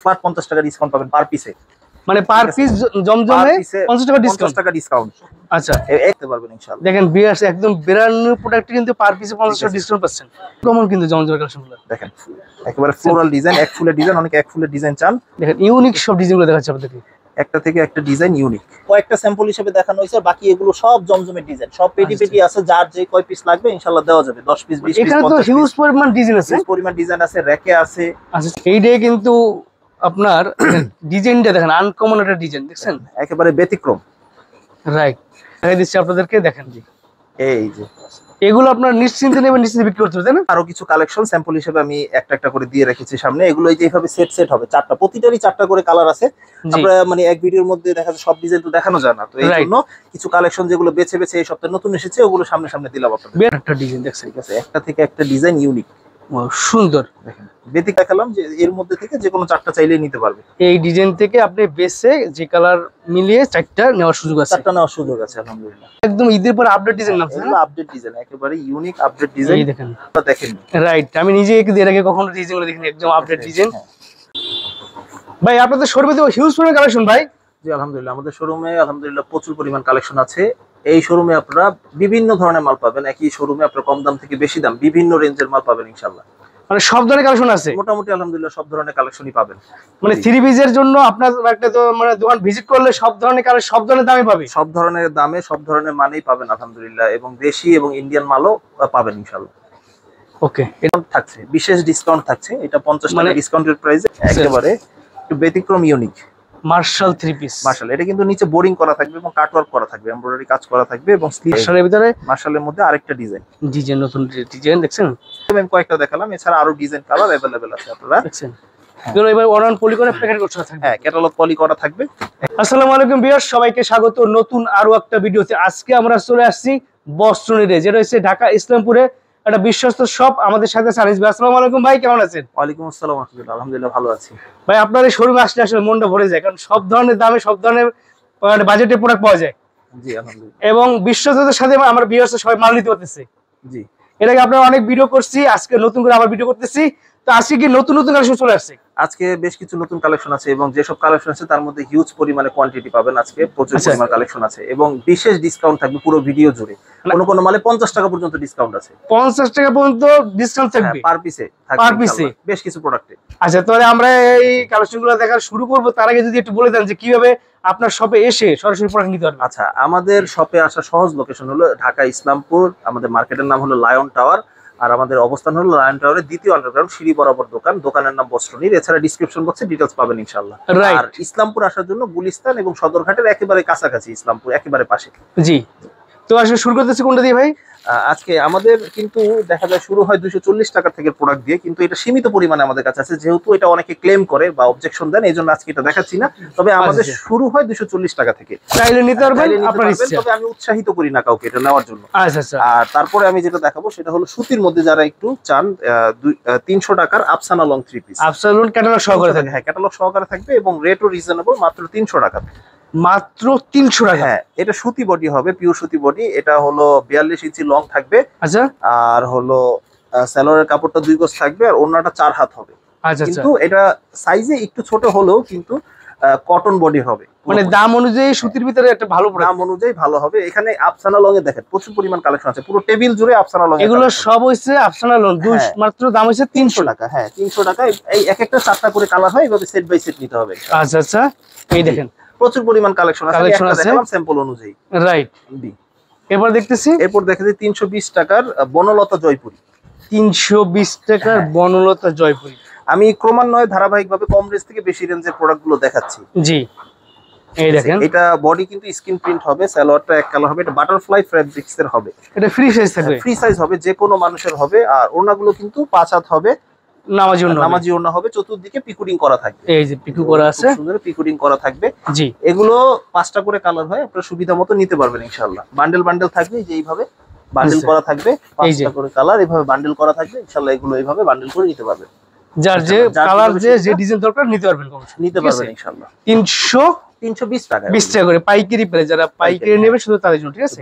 Flat 50 টাকা discount পাবেন পার পিসে। মানে পার পিস জমজমে 50 টাকা ডিসকাউন্ট। 50 টাকা ডিসকাউন্ট। আচ্ছা, দেখতে পারবেন ইনশাআল্লাহ। দেখেন ভিউয়ার্স, একদম ব্র্যান্ড নিউ প্রোডাক্ট কিন্তু পার পিসে 50 টাকা ডিসকাউন্ট পাচ্ছেন। কমন কিন্তু জমজমের কালেকশনগুলো দেখেন, একেবারে ফ্লোরাল ডিজাইন, এক ফুলের ডিজাইন, অনেকে এক ফুলের ডিজাইন চান। দেখেন ইউনিক সব ডিজাইনগুলো দেখাচ্ছি আপনাদেরকে, একটা থেকে একটা ডিজাইন ইউনিক। কয়েকটা স্যাম্পল হিসেবে দেখানো হয়েছে, বাকি এগুলো সব জমজমের ডিজাইন, সব পেটি পেটি আছে, যার যে কয় পিস লাগবে ইনশাআল্লাহ দেওয়া যাবে। 10 পিস 20 পিস এখানে তো হিউজ পরিমাণ ডিজাইন আছে, পরিমাণ ডিজাইন আছে, র‍্যাকে আছে। আচ্ছা, এইটাই কিন্তু আপনার ডিজাইনটা দেখেন, আনকমন একটা ডিজাইন দেখছেন, একেবারে ব্যতিক্রম। রাইট, দেখাই দিচ্ছি আপনাদেরকে, দেখেন জি, এই যে এগুলো আপনার নিশ্চিন্তে নেবেন, নিশ্চিন্তে বিক্রি করতে হবে, তাই না? আরো কিছু কালেকশন স্যাম্পল হিসেবে আমি একটা একটা করে দিয়ে রেখেছি সামনে। এগুলো এই যে এইভাবে সেট সেট হবে, চারটা, প্রতিটারই চারটা করে কালার আছে। আমরা মানে এক ভিডিওর মধ্যে দেখা যায় সব ডিজাইন তো দেখানো যায় না, তো এই জন্য কিছু কালেকশন যেগুলো বেছে বেছে এই সপ্তাহে নতুন এসেছে ওগুলো সামনে সামনে দিলাম আপনাদের। একটা ডিজাইন দেখছেন, ঠিক আছে, একটা থেকে একটা ডিজাইন ইউনিক, সুন্দর। দেখেন বেতিক দেখালাম যে এর মধ্যে থেকে যে কোনো চারটা চাইলেই নিতে পারবে। এই ডিজাইন থেকে আপনি বেছে যে কালার মিলিয়ে চারটা নেওয়ার সুযোগ আছে, চারটা নেওয়ার সুযোগ আছে আলহামদুলিল্লাহ। একদম ঈদের পর আপডেট ডিজাইন আছে, এগুলো আপডেট ডিজাইন, একেবারে ইউনিক আপডেট ডিজাইন। এই দেখেন, দেখেন রাইট, আমি নিজে এর আগে কখনো ডিজাইনগুলো দেখিনি, একদম আপডেট ডিজাইন। ভাই আপনাদের শোরুমে তো হিউজ পরিমাণ কালেকশন ভাই। জি আলহামদুলিল্লাহ, আমাদের শোরুমে আলহামদুলিল্লাহ প্রচুর পরিমাণ কালেকশন আছে। এই শোরুমে আপনারা বিভিন্ন ধরনের মাল পাবেন, একই শোরুমে আপনারা কম দাম থেকে বেশি দাম বিভিন্ন রেঞ্জের মাল পাবেন ইনশাআল্লাহ। মানে সব ধরনের কালেকশন আছে মোটামুটি আলহামদুলিল্লাহ, সব ধরনের কালেকশনই পাবেন। মানে থ্রি পিসের জন্য আপনার একটা তো মানে দোকান ভিজিট করলে সব ধরনের কালেকশন সব ধরনের দামে পাবে, সব ধরনের দামে সব ধরনের মানেই পাবেন আলহামদুলিল্লাহ, এবং দেশি এবং ইন্ডিয়ান মালও পাবেন ইনশাআল্লাহ। ওকে, এটা থাকছে বিশেষ ডিসকাউন্ট থাকছে, এটা 50 টাকা ডিসকাউন্টের প্রাইসে, একেবারে একটু ব্যতিক্রম unique marshal three piece. Marshal, এটা কিন্তু নিচে বোরিং করা থাকবে এবং কাটওয়ার্ক করা থাকবে, এমব্রয়ডারি কাজ করা থাকবে, এবং মার্শালের ভিতরে মার্শালের মধ্যে আরেকটা ডিজাইন নতুন ডিজাইন দেখছেন, আমি কয়েকটা দেখালাম, এছাড়া আরো ডিজাইন কালার अवेलेबल আছে আপনারা দেখছেন। এগুলো এবার অনলাইন পলি করে প্যাকেট করতে থাকবে, হ্যাঁ ক্যাটালগ পলি করা থাকবে। আসসালামু আলাইকুম ভিউয়ার্স, সবাইকে স্বাগত নতুন আরো একটা ভিডিওতে। আজকে আমরা চলে আসছি বস্ত্রনীরে, যেটা হচ্ছে ঢাকা ইসলামপুরে একটা বিশ্বস্ত শপ। আমাদের সাথে সানিস ভাই। আসসালামু আলাইকুম ভাই, কেমন আছেন? ওয়ালাইকুম আসসালাম, আলহামদুলিল্লাহ ভালো আছি ভাই। আপনার এই শোরুমে আসলে আসলে মনটা ভরে যায়, কারণ সব ধরনের দামে সব ধরনের বাজেটের প্রোডাক্ট পাওয়া যায়। জি আলহামদুলিল্লাহ, এবং বিশ্বস্ততার সাথে আমার ভিউয়ার্স সবাই মাল নিতে পারতেছে। জি, এর আগে আপনারা অনেক ভিডিও করছি, আজকে নতুন করে আবার ভিডিও করতেছি। তো আজকে কি নতুন নতুন কালেকশন চলে আসছে? আজকে বেশ কিছু নতুন কালেকশন আছে, এবং যেসব কালেকশন আছে তার মধ্যে হিউজ পরিমাণে কোয়ান্টিটি পাবেন। আজকে প্রচুর পরিমাণ কালেকশন আছে এবং বিশেষ ডিসকাউন্ট থাকবে পুরো ভিডিও জুড়ে। কোন কোন মালে 50 টাকা পর্যন্ত ডিসকাউন্ট আছে, 50 টাকা পর্যন্ত ডিসকাউন্ট থাকবে পার পিসে, পার পিসে বেশ কিছু প্রোডাক্টে। আচ্ছা, তাহলে আমরা এই কালেকশনগুলো দেখা শুরু করব। তার আগে যদি একটু বলে দেন যে কিভাবে আপনার শপে এসে সরাসরি প্রোডাক্ট নিতে পারবে। আচ্ছা, আমাদের শপে আসা সহজ লোকেশন হলো ঢাকা ইসলামপুর, আমাদের মার্কেটের নাম হলো লায়ন টাওয়ার, আর আমাদের অবস্থান হলো লায়ন টাওয়ারের দ্বিতীয় আন্ডারগ্রাউন্ড সিঁড়ি বরাবর দোকান। দোকানের নাম বস্ত্রনীর। এছাড়া ডিসক্রিপশন বক্সে ডিটেইলস পাবেন ইনশাআল্লাহ। আর ইসলামপুর আসার জন্য গুলিস্তান এবং সদরঘাটের একেবারে কাছাকাছি, ইসলামপুর একেবারে পাশে। জি, তো আসলে শুরু করতেছি কোনটা দিয়ে ভাই? আজকে আমাদের কিন্তু দেখা যায় শুরু হয় 240 টাকা থেকে প্রোডাক্ট দিয়ে, কিন্তু এটা সীমিত পরিমাণে আমাদের কাছে আছে, যেহেতু এটা অনেকে ক্লেম করে বা অবজেকশন দেন, এই জন্য আজকে এটা দেখাচ্ছি না। তবে আমাদের শুরু হয় 240 টাকা থেকে, চাইলে নিতে পারবেন আপনার ইচ্ছা। তবে আমি উৎসাহিত করি না কাউকে এটা নেওয়ার জন্য। আচ্ছা আচ্ছা। আর তারপরে আমি যেটা দেখাবো সেটা হলো সুতির মধ্যে যারা একটু চান, 300 টাকার Afsana long three piece. Afsana catalogue সহকারে থাকবে, হ্যাঁ ক্যাটালগ সহকারে থাকবে, এবং রেটও রিজনেবল, মাত্র 300 টাকা। মাত্র 300 টাকা? হ্যাঁ, এটা সুতি বডি হবে, পিওর সুতি বডি। এটা হলো 42 ইঞ্চি লং থাকবে। আচ্ছা, আর হলো সালোয়ারের কাপড়টা 2 গজ থাকবে, আর ওড়নাটা 4 হাত হবে। আচ্ছা, কিন্তু এটা সাইজে একটু ছোট হলেও কিন্তু কটন বডি হবে, মানে দাম অনুযায়ী সুতির ভিতরে একটা ভালো দাম অনুযায়ী ভালো হবে। এখানে আফসানা লং এ দেখেন প্রচুর পরিমাণ কালেকশন আছে, পুরো টেবিল জুড়ে আফসানা লং। এগুলো সব হইছে আফসানা লং, মাত্র দাম হইছে 300 টাকা। হ্যাঁ 300 টাকা। এই এক একটা 4টা করে কালার হয়, এভাবে সেট বাই সেট নিতে হবে। আচ্ছা আচ্ছা, এই দেখেন প্রচুর পরিমাণ কালেকশন আছে, দেখালাম স্যাম্পল অনুযায়ী। রাইট, এবার দেখতেছি। এরপর দেখেছি 320 টাকার বনলতা জয়পুরি। 320 টাকার বনলতা জয়পুরি। আমি ক্রমান্বয়ে ধারাবাহিকভাবে কম রেঞ্জ থেকে বেশি রেঞ্জের প্রোডাক্ট গুলো দেখাচ্ছি। জি, এই দেখেন, এটা বডি কিন্তু স্কিন প্রিন্ট হবে, সালোয়ারটা এক কালার হবে, এটা বাটারফ্লাই ফেব্রিক্স এর হবে। এটা ফ্রি সাইজ থাকবে, ফ্রি সাইজ হবে, যে কোনো মানুষের হবে। আর ওড়নাগুলো কিন্তু 5 হাত হবে, নামাজি ওড়না হবে, চতুর্দিকে পিকুডিং করা থাকবে। এই যে পিকু করা আছে, সুন্দর পিকুডিং করা থাকবে। জি, এগুলো 5টা করে কালার হয়, আপনারা সুবিধা মতো নিতে পারবেন ইনশাআল্লাহ। বান্ডেল বান্ডেল থাকবে, যে এইভাবে বান্ডেল করা থাকবে, 5টা করে কালার এইভাবে বান্ডেল করা থাকবে ইনশাআল্লাহ। এগুলো এইভাবে বান্ডেল করে নিতে পারবেন, যার যে কালার যে ডিজাইন দরকার নিতে পারবেন ইনশাআল্লাহ। 320 টাকা, 20 টাকা করে পাইকারি প্রাইস। যারা পাইকারি নেবে শুধু তাদের জন্য, ঠিক আছে?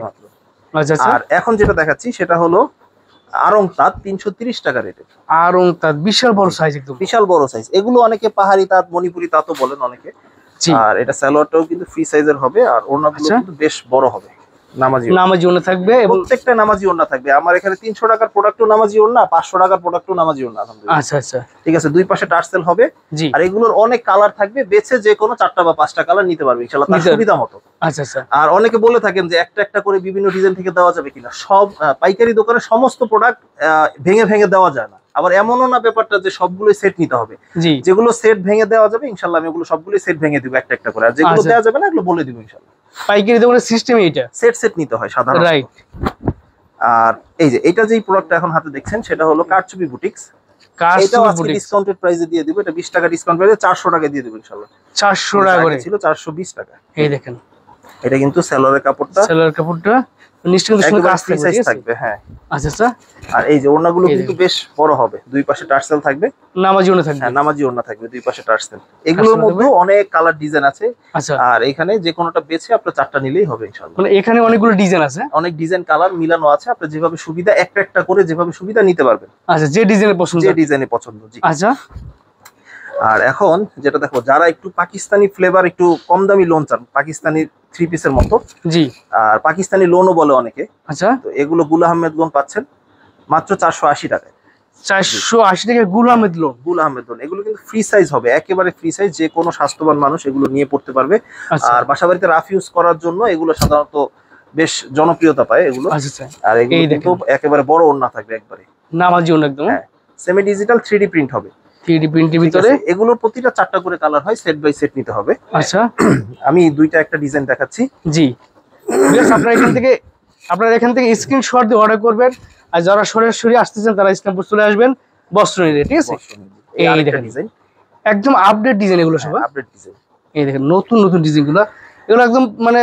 আচ্ছা আচ্ছা। আর এখন যেটা দেখাচ্ছি সেটা হলো আরং তাঁত 330 টাকা রেটে। আরং তাঁত বিশাল বড় সাইজ, একদম বিশাল বড় সাইজ। এগুলো অনেকে পাহাড়ি তাঁত, মণিপুরি তাঁতও বলেন অনেকে। জি। আর এটা সালোয়ারটাও কিন্তু ফ্রি সাইজের হবে, আর ওড়নাগুলো আচ্ছা। কিন্তু বেশ বড় হবে। নামাজি নামাজি ওড়না থাকবে এবং প্রত্যেকটা নামাজি ওড়না থাকবে। আমার এখানে 300 টাকার প্রোডাক্টও নামাজি ওড়না, 500 টাকার প্রোডাক্টও নামাজি ওড়না আলহামদুলিল্লাহ। আচ্ছা আচ্ছা, ঠিক আছে, দুই পাশে টার্সেল হবে। জি। আর এগুলোর অনেক কালার থাকবে, বেছে যে কোনো 4টা বা 5টা কালার নিতে পারবে ইনশাআল্লাহ তার সুবিধা মতো। আচ্ছা আচ্ছা। আর অনেকে বলে থাকেন যে একটা একটা করে বিভিন্ন ডিজাইন থেকে দেওয়া যাবে কিনা। সব পাইকারি দোকানে সমস্ত প্রোডাক্ট ভেঙে ভেঙে দেওয়া যায় না, আবার এমনও না ব্যাপারটা যে সবগুলোই সেট নিতে হবে। জি। যেগুলো সেট ভেঙে দেওয়া যাবে ইনশাআল্লাহ আমি ওগুলো সবগুলোই সেট ভেঙে দিব একটা একটা করে, আর যেগুলো আচ্ছা। দেওয়া যাবে না এগুলো বলে দিব ইনশাআল্লাহ। পাইকারি দোকানের সিস্টেম এইটা, সেট সেট নিতে হয় সাধারণত। রাইট। আর এই যে এটা যেই প্রোডাক্টটা এখন হাতে দেখছেন সেটা হলো কারচুপি বুটিক্স। এটাও কারচুপি আজকে বুটিক ডিসকাউন্টেড প্রাইসে দিয়ে দিব। এটা 20 টাকা ডিসকাউন্ট প্রাইসে 400 টাকা দিয়ে দেব ইনশাআল্লাহ। 400 টাকা করে ছিল 420 টাকা। এই দেখেন, এটা কিন্তু সেলরের কাপড়টা, সেলার কাপড়টা নিশ্চিত সুন্দর কাজ ফ্রি থাকবে, সাইজ ঠিক আছে? থাকবে। হ্যাঁ। আচ্ছা আচ্ছা। আর এই যে ওড়নাগুলো এই কিন্তু বেশ বড় হবে, দুই পাশে টার্সেল থাকবে। নামাজি ওড়না থাকবে। হ্যাঁ, নামাজি ওড়না থাকবে, দুই পাশে টার্সেল। এগুলোর মধ্যে অনেক কালার ডিজাইন আছে। আচ্ছা, আর এখানে যে কোনোটা বেছে আপনার 4টা নিলেই হবে ইনশাআল্লাহ। মানে এখানে অনেকগুলো ডিজাইন আছে, অনেক ডিজাইন কালার মিলানো আছে, আপনার যেভাবে সুবিধা একটা একটা করে যেভাবে সুবিধা নিতে পারবেন, আচ্ছা, যে ডিজাইনের পছন্দ, যে ডিজাইনে পছন্দ। জি। আচ্ছা। আর এখন যেটা দেখো, যারা একটু পাকিস্তানি ফ্লেভার, একটু কম দামি লোন চান, পাকিস্তানি 3 পিসের মতো, জি। আর পাকিস্তানি লোনও বলে অনেকে, আচ্ছা, তো এগুলো গুল আহমেদ লোন পাচ্ছেন মাত্র 480 টাকায়। 480 টাকা গুল আহমেদ লোন। গুল আহমেদ লোন এগুলো কিন্তু ফ্রি সাইজ হবে, একেবারে ফ্রি সাইজ, যে কোনো স্বাস্থ্যবান মানুষ এগুলো নিয়ে পড়তে পারবে। আচ্ছা। আর বাসা বাড়িতে রাফ ইউজ করার জন্য এগুলো সাধারণত বেশ জনপ্রিয়তা পায় এগুলো। আচ্ছা আচ্ছা। আর এগুলো এই কিন্তু দেখেন, একেবারে বড় ওড়না থাকবে একবারে। নামাজি ওড়না একদম হ্যাঁ, সেমি ডিজিটাল 3D প্রিন্ট হবে। 3D প্রিন্টের ঠিক ভিতরে। আছে, এগুলোর প্রতিটা 4টা করে কালার হয়, সেট বাই সেট নিতে হবে। আচ্ছা, আমি দুইটা একটা ডিজাইন দেখাচ্ছি। জি। বেশ, আপনারা এখান থেকে স্ক্রিনশট দিয়ে অর্ডার করবেন। আর যারা সরাসরি আসতেছেন তারা ইসলামপুর চলে আসবেন বস্ত্র নিতে, ঠিক আছে? এই এই আরেকটা দেখেন, ডিজাইন, একদম আপডেট ডিজাইন এগুলো সব। Update design. এই দেখেন নতুন নতুন ডিজাইনগুলো, এগুলো একদম মানে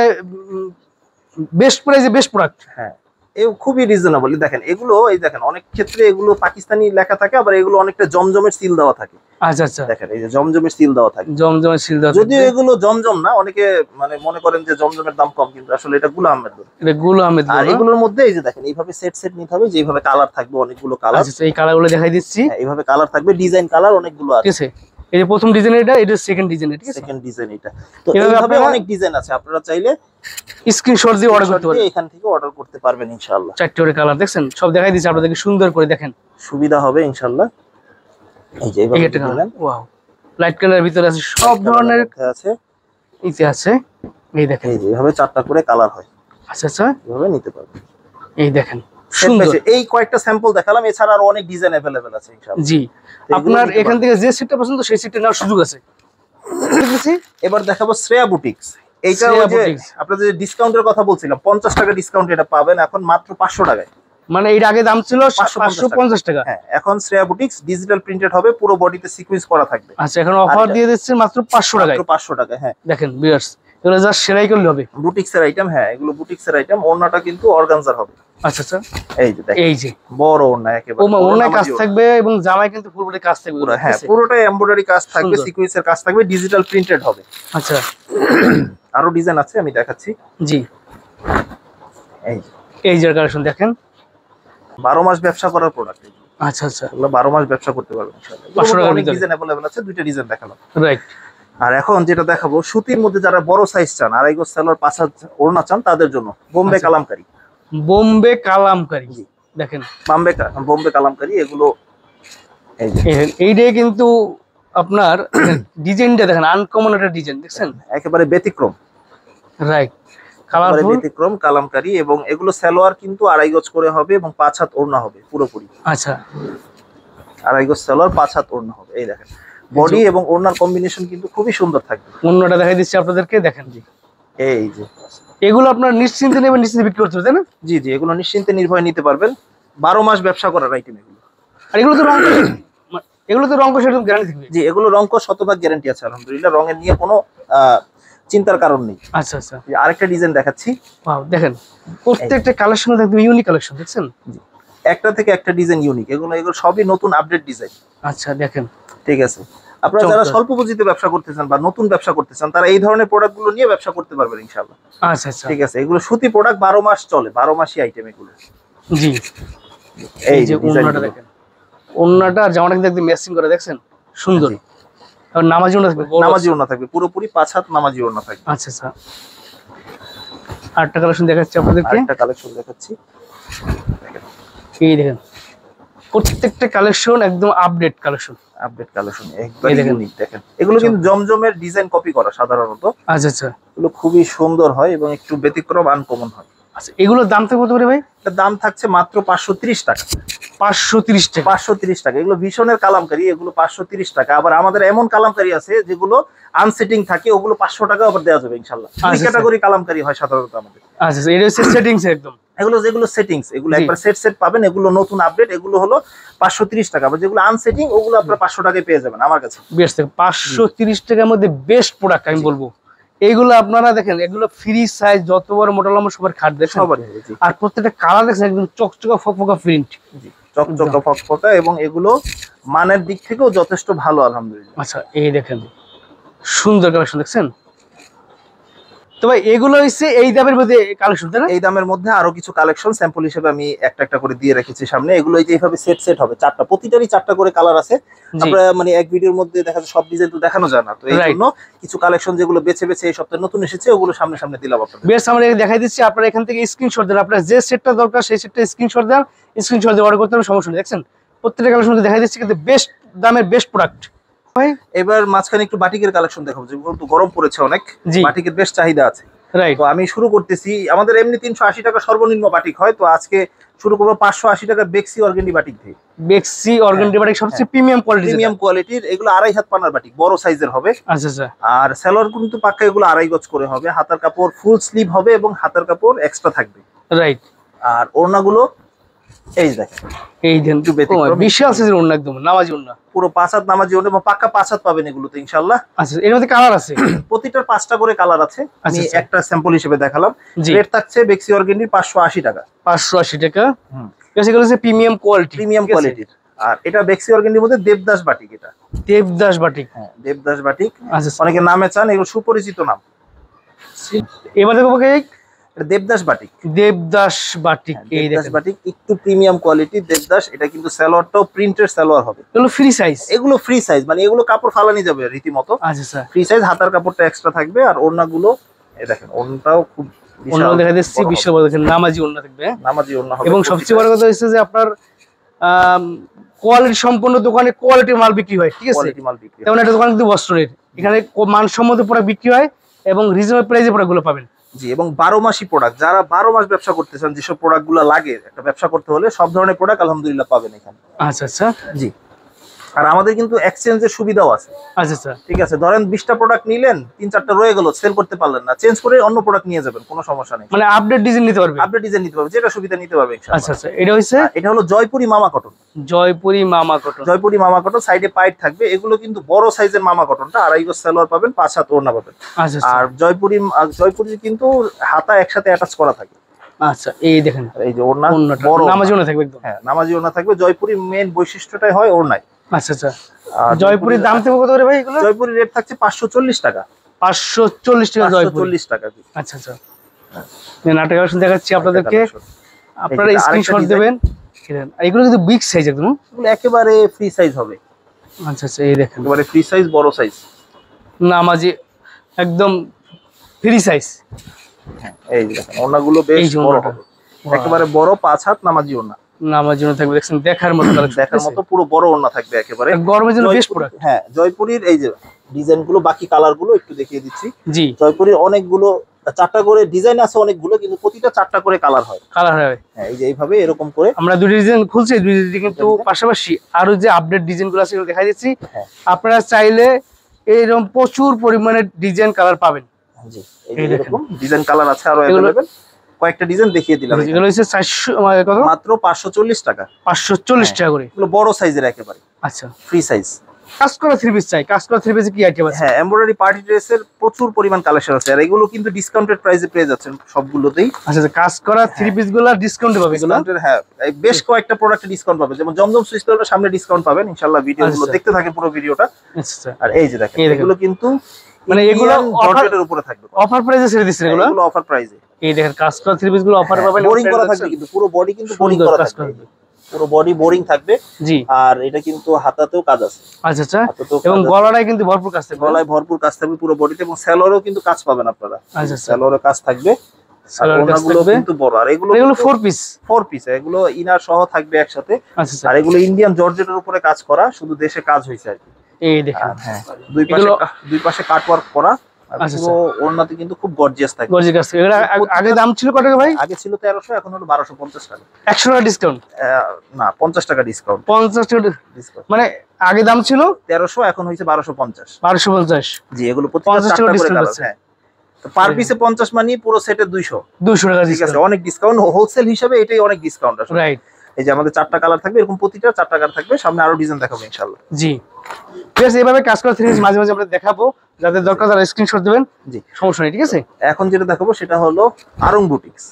বেস্ট প্রাইসে বেস্ট প্রোডাক্ট। হ্যাঁ, এই খুবই রিজনেবল। দেখেন এগুলো, এই দেখেন অনেক ক্ষেত্রে এগুলো পাকিস্তানি লেখা থাকে, আবার এগুলো অনেকটা জমজমের সিল দেওয়া থাকে। আচ্ছা আচ্ছা, দেখেন এই যে জমজমের সিল দেওয়া থাকে। জমজমের সিল দেওয়া যদিও থাকবে। এগুলো জমজম না, অনেকে মানে মনে করেন যে জমজমের দাম কম, কিন্তু আসলে এটা গুল আহমেদ লোন। এটা গুল আহমেদ আর লোন। এগুলোর মধ্যে এই যে দেখেন এইভাবে সেট সেট নিতে হবে, যেভাবে কালার থাকবে অনেকগুলো কালার। আচ্ছা আচ্ছা, এই কালারগুলো দেখাই দিচ্ছি। এইভাবে কালার থাকবে, ডিজাইন কালার অনেকগুলো ঠিক আছে। আছে, এই যে প্রথম ডিজাইন এটা সেকেন্ড ডিজাইন, ঠিক আছে? সেকেন্ড ডিজাইন এটা। তো এভাবে এইভাবে আপনারা অনেক ডিজাইন আছে, আপনারা চাইলে স্ক্রিনশট দিয়ে অর্ডার করতে পারেন। এখান থেকে অর্ডার করতে পারবেন ইনশাআল্লাহ। 4টি করে কালার দেখছেন, সব দেখাই দিচ্ছি আপনাদেরকে সুন্দর করে, দেখেন সুবিধা হবে ইনশাআল্লাহ। এই যে এই এইভাবে একটা কালার, দিলেন, ওয়াও, লাইট কালারের ভিতরে আছে সব ধরনের আছে। ইতে আছে। এই দেখেন, এই যে এইভাবে 4টা করে কালার হয়, আচ্ছা আচ্ছা, এইভাবে নিতে পারবেন। এই দেখেন Set by সুন্দর। set। এই কয়েকটা স্যাম্পল দেখালাম, এছাড়া আরো অনেক ডিজাইন अवेलेबल আছে ইনশাআল্লাহ। জি, এগুলো আপনার নিতে এখান পারবেন। থেকে যে সিটটা পছন্দ সেই সিটটা নেওয়ার সুযোগ আছে। দেখতেছি এবার দেখাবো শ্রেয়া বুটিক্স। এইটা শ্রেয়া ওই যে বুটিক্স। আপনাদের যে ডিসকাউন্টের কথা বলছিলাম, 50 টাকা ডিসকাউন্ট এটা পাবেন এখন মাত্র 500 টাকায়। মানে এর আগে দাম ছিল 550 550 টাকা। হ্যাঁ, এখন শ্রেয়া বুটিক্স ডিজিটাল প্রিন্টেড হবে, পুরো বডিতে সিকোয়েন্স করা থাকবে। আচ্ছা, এখন অফার এটা- দিয়ে দিচ্ছে মাত্র 500 টাকায়। মাত্র 500 টাকা। হ্যাঁ, দেখেন ভিউয়ার্স, এগুলো জাস্ট সেলাই করলে হবে। বুটিক্সের আইটেম। হ্যাঁ, এগুলো বুটিক্সের আইটেম। ওড়নাটা কিন্তু অর্গানজার হবে। আচ্ছা আচ্ছা, এই যে দেখেন এই যে বড় ওড়না, একেবারে ওমা বড় অন্যায় কাজ নামাজি ওড়না। থাকবে এবং জামায় কিন্তু ফুল বডি কাজ থাকবে পুরো, ঠিক হ্যাঁ, আছে? পুরোটাই এমব্রয়ডারি কাজ থাকবে, সুন্দর। সিকোয়েন্সের কাজ থাকবে, ডিজিটাল প্রিন্টেড হবে। আচ্ছা, আরো ডিজাইন আছে, আমি দেখাচ্ছি। জি, এই যে এই যে কালেকশন দেখেন। 12 মাস ব্যবসা করার প্রোডাক্ট। আচ্ছা আচ্ছা, এগুলো 12 মাস ব্যবসা করতে পারবেন ইনশাআল্লাহ। 500 টাকার অনেক ভিতরে। ডিজাইন अवेलेबल আছে, দুইটা ডিজাইন দেখালাম। রাইট। আর এখন যেটা দেখাবো, সুতির মধ্যে যারা বড় সাইজ চান, আড়াই গজ সালোয়ার 5 হাত ওড়না চান, তাদের জন্য বোম্বে আচ্ছা। কালামকারী। বোম্বে কালামকারী, জি। দেখেন বোম্বে কালামকারী এগুলো। এই যে এইটাই কিন্তু আপনার ডিজাইনটা দেখেন, আনকমন একটা ডিজাইন দেখছেন। একেবারে ব্যতিক্রম, রাইট, একেবারে কালারফুল। ব্যতিক্রম কালামকারী। এবং এগুলো সালোয়ার কিন্তু আড়াই গজ করে হবে এবং 5 হাত ওড়না হবে পুরোপুরি। আচ্ছা, আড়াই গজ সালোয়ার 5 হাত ওড়না হবে। এই দেখেন বডি এবং ওড়নার কম্বিনেশন কিন্তু খুবই সুন্দর থাকবে। অন্যটা দেখাই দিচ্ছি আপনাদেরকে, দেখেন। জি, এই যে এগুলো আপনার নিশ্চিন্তে নেবেন, নিশ্চিন্তে বিক্রি করতে হবে, তাই না? জি জি, এগুলো নিশ্চিন্তে নির্ভয়ে নিতে পারবেন। 12 মাস ব্যবসা করার আইটেম এগুলো। আর এগুলো তো এগুলো তো রং কষে একদম গ্যারান্টি থাকবে। জি, এগুলো রং শতভাগ গ্যারান্টি আছে আলহামদুলিল্লাহ, রঙের নিয়ে কোনো চিন্তার কারণ নেই। আচ্ছা আচ্ছা, এই আরেকটা ডিজাইন দেখাচ্ছি। ওয়াও, দেখেন প্রত্যেকটা কালেকশন একদম ইউনিক কালেকশন দেখছেন। একটা থেকে একটা ডিজাইন ইউনিক। এগুলো সবই নতুন আপডেট ডিজাইন। আচ্ছা, দেখেন ঠিক আছে, আপনারা যারা স্বল্প পুঁজিতে ব্যবসা করতেছেন বা নতুন ব্যবসা করতেছেন, তারা এই ধরনের প্রোডাক্টগুলো নিয়ে ব্যবসা করতে পারবেন ইনশাআল্লাহ। আচ্ছা আচ্ছা, ঠিক আছে, এগুলো সুতি প্রোডাক্ট, 12 মাস চলে, 12 মাসই আইটেম এগুলো। জি, এই যে ওন্নাটা দেখেন, ওন্নাটা আর জামাটা কিন্তু একদম ম্যাচিং করে, দেখছেন সুন্দর। আর নামাজি ওন্না থাকবে, নামাজি ওন্না থাকবে, পুরোপুরি 5 হাত নামাজি ওন্না থাকবে। আচ্ছা আচ্ছা। আরেকটা কালেকশন দেখাচ্ছি আপনাদেরকে, আরেকটা কালেকশন দেখাচ্ছি। এই দেখেন প্রত্যেকটা কালেকশন একদম আপডেট কালেকশন, আপডেট কালেকশন একবারে ইউনিক। দেখেন এগুলো কিন্তু জমজমের ডিজাইন কপি করা সাধারণত। আচ্ছা আচ্ছা। এগুলো খুবই সুন্দর হয় এবং একটু ব্যতিক্রম আনকমন হয়। আচ্ছা, এগুলোর দাম তো কত করে ভাই? এটার দাম থাকছে মাত্র 530 টাকা। 530 টাকা। 530 টাকা। এগুলো ভীষণের কালামকারী, এগুলো 530 টাকা। আবার আমাদের এমন কালামকারী আছে যেগুলো আনসেটিং থাকে, ওগুলো 500 টাকা আবার দেওয়া যাবে ইনশাআল্লাহ। এই ক্যাটাগরি কালামকারী হয় সাধারণত আমাদের। আচ্ছা আচ্ছা, এটা হচ্ছে সেটিংস একদম। এগুলো যেগুলো সেটিংস, এগুলো একবার সেট পাবেন, এগুলো নতুন আপডেট, এগুলো হলো 530 টাকা। আবার যেগুলো আনসেটিং ওগুলো আপনারা 500 টাকায় পেয়ে যাবেন আমার কাছে। বেস্ট, 530 টাকার মধ্যে বেস্ট প্রোডাক্ট আমি বলবো। এইগুলো আপনারা দেখেন, এগুলো ফ্রি সাইজ, যত বড় মোটা লম্বা সবার খাট দেখেন সবারই। আর প্রত্যেকটা কালার দেখেন একদম চকচকা ফকফকা প্রিন্ট, চকচকা ফকফকা, এবং এগুলো মানের দিক থেকেও যথেষ্ট ভালো আলহামদুলিল্লাহ। আচ্ছা, এই দেখেন সুন্দর কালেকশন দেখছেন তো ভাই। এগুলো হচ্ছে এই দামের মধ্যে কালেকশন, তাই না? এই দামের মধ্যে আরো কিছু কালেকশন স্যাম্পল হিসেবে আমি একটা একটা করে দিয়ে রেখেছি সামনে। এগুলো এই যে এইভাবে সেট হবে, চারটা, প্রতিটারই 4টা করে কালার আছে। আমরা মানে এক ভিডিওর মধ্যে দেখা যাচ্ছে সব ডিজাইন তো দেখানো যায় না, তো এই জন্য কিছু কালেকশন যেগুলো বেছে বেছে এই সপ্তাহে নতুন এসেছে ওগুলো সামনে সামনে দিলাম আপনাদের। বেশ, আমরা দেখাই দিচ্ছি, আপনারা এখান থেকে স্ক্রিনশট দেন, আপনার যে সেটটা দরকার সেই সেটটা স্ক্রিনশট দেন, স্ক্রিনশট দিয়ে অর্ডার করতে হবে, সমস্যা নেই। দেখছেন প্রত্যেকটা কালেকশন দেখাই দিচ্ছি, কিন্তু বেস্ট দামের বেস্ট প্রোডাক্ট। এবার মাঝখানে একটু বাটিকের কালেকশন দেখাবো, যেগুলো গরম পড়েছে অনেক, বাটিকের বেশ চাহিদা আছে। তো আমি শুরু করতেছি, আমাদের এমনি 380 টাকা সর্বনিম্ন বাটিক হয়, তো আজকে শুরু করবো 580 টাকার বেক্সি অর্গানি বাটিক দিয়ে। বেক্সি অর্গানি বাটিক সবচেয়ে প্রিমিয়াম কোয়ালিটির, এগুলো 2.5 হাত পানার বাটিক, বড় সাইজের হবে। আচ্ছা আচ্ছা। আর সেলর কিন্তু পাক্কা এগুলো 2.5 গজ করে হবে, হাতার কাপড় ফুল স্লিভ হবে এবং হাতার কাপড় এক্সট্রা থাকবে। রাইট। আর ওড়নাগুলো এই দেখেন, এই দেন বিশাল সাইজের ওড়না, একদম নামাজি ওড়না, পুরো 5 হাত নামাজি ওড়না, এবং পাক্কা 5 হাত পাবেন এগুলোতে ইনশাআল্লাহ। আচ্ছা, এর মধ্যে কালার আছে, প্রতিটার 5টা করে কালার আছে। আমি একটা স্যাম্পল হিসেবে দেখালাম। রেট থাকছে বেক্সি অর্গানির 580 টাকা। 580 টাকা। এগুলো হচ্ছে প্রিমিয়াম কোয়ালিটির। আর এটা বেক্সি অর্গানির মধ্যে দেবদাস বাটিক। এটা দেবদাস বাটিক, হ্যাঁ দেবদাস বাটিক। আচ্ছা, অনেকে নামে চান, এগুলো সুপরিচিত নাম। এবার দেখো দেবদাস বাটিক। দেবদাস বাটিক, এই দেবদাস বাটিক একটু প্রিমিয়াম কোয়ালিটি দেবদাস। এটা কিন্তু সালোয়ারটাও প্রিন্টের সালোয়ার হবে। এগুলো ফ্রি সাইজ, এগুলো ফ্রি সাইজ, মানে এগুলো কাপড় ফালানি যাবে রীতিমতো। আচ্ছা স্যার, ফ্রি সাইজ, হাতার কাপড়টা এক্সট্রা থাকবে। আর ওড়নাগুলো এই দেখেন, ওড়নাটাও খুব বিশাল দেখা যাচ্ছে, বিশাল বড় দেখেন নামাজি ওড়না থাকবে, নামাজি ওড়না হবে। এবং সবচেয়ে বড় কথা হচ্ছে যে আপনার কোয়ালিটি সম্পন্ন দোকানে কোয়ালিটি মাল বিক্রি হয়, ঠিক আছে? কোয়ালিটি মাল বিক্রি, যেমন একটা দোকান কিন্তু বস্ত্রের, এখানে মানসম্মত প্রোডাক্ট বিক্রি হয় এবং রিজনেবল প্রাইসে প্রোডাক্টগুলো পাবেন। জি, এবং 12 মাসি প্রোডাক্ট, যারা 12 মাস ব্যবসা করতে চান, যেসব প্রোডাক্টগুলো লাগে একটা ব্যবসা করতে হলে, সব ধরনের প্রোডাক্ট আলহামদুলিল্লাহ পাবেন এখানে। আচ্ছা আচ্ছা। জি, আর আমাদের কিন্তু এক্সচেঞ্জের সুবিধাও আছে। আচ্ছা আচ্ছা, ঠিক আছে, ধরেন 20টা প্রোডাক্ট নিলেন, 3-4টা রয়ে গেল, সেল করতে পারলেন না, চেঞ্জ করে অন্য প্রোডাক্ট নিয়ে যাবেন, কোনো সমস্যা নেই। মানে আপডেট ডিজাইন নিতে পারবে, আপডেট ডিজাইন নিতে পারবে, যেটা সুবিধা নিতে পারবে ইনশাআল্লাহ। আচ্ছা আচ্ছা, এটা হইছে, এটা হলো জয়পুরি মামা কটন। জয়পুরি মামা কটন, জয়পুরি মামা কটন, সাইডে পাইট থাকবে। এগুলো কিন্তু বড় সাইজের মামা কটনটা 2.5 গজ সালোয়ার পাবেন, 5 হাত ওড়না পাবেন। আচ্ছা, আর জয়পুরি কিন্তু হাতা একসাথে অ্যাটাচ করা থাকে। আচ্ছা, এই দেখেন, এই যে ওড়না বড় নামাজি ওড়না থাকবে একদম। হ্যাঁ, নামাজি ওড়না থাকবে। জয়পুরি মেইন বৈশিষ্ট্যটাই হয় ওড়নায়। আচ্ছা আচ্ছা। জয়পুরির দাম থেকে কত করে ভাই এগুলো? জয়পুরি রেট থাকছে 540 টাকা। 540 টাকা জয়পুরি। 540 টাকা। আচ্ছা আচ্ছা, নাটক কালেকশন দেখাচ্ছি আপনাদেরকে, আপনারা স্ক্রিনশট দিবেন। এগুলো কিন্তু বিগ সাইজ একদম, এগুলো একেবারে ফ্রি সাইজ হবে। আচ্ছা আচ্ছা, এই দেখেন একেবারে ফ্রি সাইজ, বড় সাইজ, নামাজি একদম ফ্রি সাইজ। এই যে দেখেন, ওড়নাগুলো বেশ বড় হবে, একেবারে বড় 5 হাত নামাজি ওড়না। নামার জন্য থাকবে, দেখছেন দেখার মতো, দেখার মতো পুরো বড় ওড়না থাকবে একেবারে, গরমের জন্য বেস্ট প্রোডাক্ট। হ্যাঁ, জয়পুরির এই যে ডিজাইনগুলো, বাকি কালারগুলো একটু দেখিয়ে দিচ্ছি। জি, জয়পুরির অনেকগুলো 4টা করে ডিজাইন আছে অনেকগুলো, কিন্তু প্রতিটা 4টা করে কালার হয়। হ্যাঁ, এই যে এইভাবে এরকম করে আমরা দুটো ডিজাইন খুলছি, দুই ডিজাইন কিন্তু পাশাপাশি আরো যে আপডেট ডিজাইনগুলো আছে সেগুলো দেখাই দিচ্ছি। আপনারা চাইলে এরকম প্রচুর পরিমাণে ডিজাইন কালার পাবেন। জি, এই এরকম ডিজাইন কালার আছে আরো अवेलेबल। কয়েকটা ডিজাইন দেখিয়ে দিলাম। এগুলো হচ্ছে 400 কত? মাত্র 540 টাকা। 540 টাকা করে। এগুলো বড় সাইজের একেবারে। আচ্ছা, ফ্রি সাইজ। কাজ করা থ্রি পিস চাই, কাজ করা থ্রি পিসে কি আইটেম আছে? হ্যাঁ, এমব্রয়ডারি পার্টি ড্রেসের প্রচুর পরিমাণ কালেকশন আছে, আর এগুলো কিন্তু ডিসকাউন্টেড প্রাইসে পেয়ে যাচ্ছেন সবগুলোতেই। আচ্ছা, কাজ করা থ্রি পিস গুলো ডিসকাউন্টে পাবে এগুলো? হ্যাঁ, বেশ কয়েকটা প্রোডাক্টে ডিসকাউন্ট পাবেন, যেমন জমজম সুইচ স্টোরের সামনে ডিসকাউন্ট পাবেন ইনশাআল্লাহ। ভিডিওগুলো দেখতে থাকেন পুরো ভিডিওটা। আচ্ছা, আর এই যে দেখেন, এগুলো কিন্তু মানে এগুলো অফারের উপরে থাকবে, অফার প্রাইসে ছেড়ে দিচ্ছেন এগুলো? এগুলো অফার প্রাইসে। এই দেখেন, কাজ করা থ্রি পিস গুলো অফার পাবেন, বোরিং করা থাকবে, কিন্তু পুরো বডি কিন্তু বোরিং করা থাকবে। পুরো বডি বোরিং থাকবে। জি। আর এটা কিন্তু হাতাতেও কাজ আছে। আচ্ছা আচ্ছা। হাতাতেও এবং কাজ আছে। গলাটাই কিন্তু ভরপুর কাজ থাকবে। গলায় ভরপুর কাজ থাকবে পুরো বডিতে, এবং স্যালোয়ারেও কিন্তু কাজ পাবেন আপনারা। আচ্ছা আচ্ছা। স্যালোয়ারে কাজ থাকবে। আর সালোয়ার কাজ ওনাগুলো থাকবে। কিন্তু বড়, আর এগুলো এগুলো 4 পিস। 4 পিস, এগুলো ইনার সহ থাকবে একসাথে। আচ্ছা আচ্ছা। আর এগুলো ইন্ডিয়ান জর্জেটের উপরে কাজ করা, শুধু দেশে কাজ হইছে আর কি। এই দেখেন। হ্যাঁ, দুই পাশে কাট ওয়ার্ক করা। আর আচ্ছা পুরো ওড়নাতে কিন্তু খুব গর্জিয়াস থাকবে। গর্জিয়াস কাজ। এগুলো আগে দাম ছিল কত টাকা ভাই? আগে ছিল 1300, এখন হলো 1250 টাকা। 100 টাকা ডিসকাউন্ট? না, 50 টাকা ডিসকাউন্ট। 50 টাকা ডিসকাউন্ট মানে আগে দাম ছিল 1300, এখন হইছে 1250। 1250। জি, এগুলো প্রত্যেকটা 50 টাকা চারটা করে ডিসকাউন্ট কালার। আছে। হ্যাঁ, তো পার পিসে 50 মানে পুরো সেটে 200। 200 টাকা ঠিক আছে, ডিসকাউন্ট। অনেক ডিসকাউন্ট। হোলসেল হিসাবে এটাই অনেক ডিসকাউন্ট আসলে। রাইট। এই যে আমাদের 4টা কালার থাকবে, এরকম প্রতিটা 4টা কালার থাকবে। সামনে আরো ডিজাইন দেখাবো ইনশাআল্লাহ। জি। ঠিক আছে, এইভাবে কাজ করা 3 পিস মাঝে মাঝে আমরা দেখাবো, যাদের দরকার তারা স্ক্রিনশট দিবেন। জি, সমস্যা নেই। ঠিক আছে, এখন যেটা দেখাবো সেটা হলো Aarong boutiques.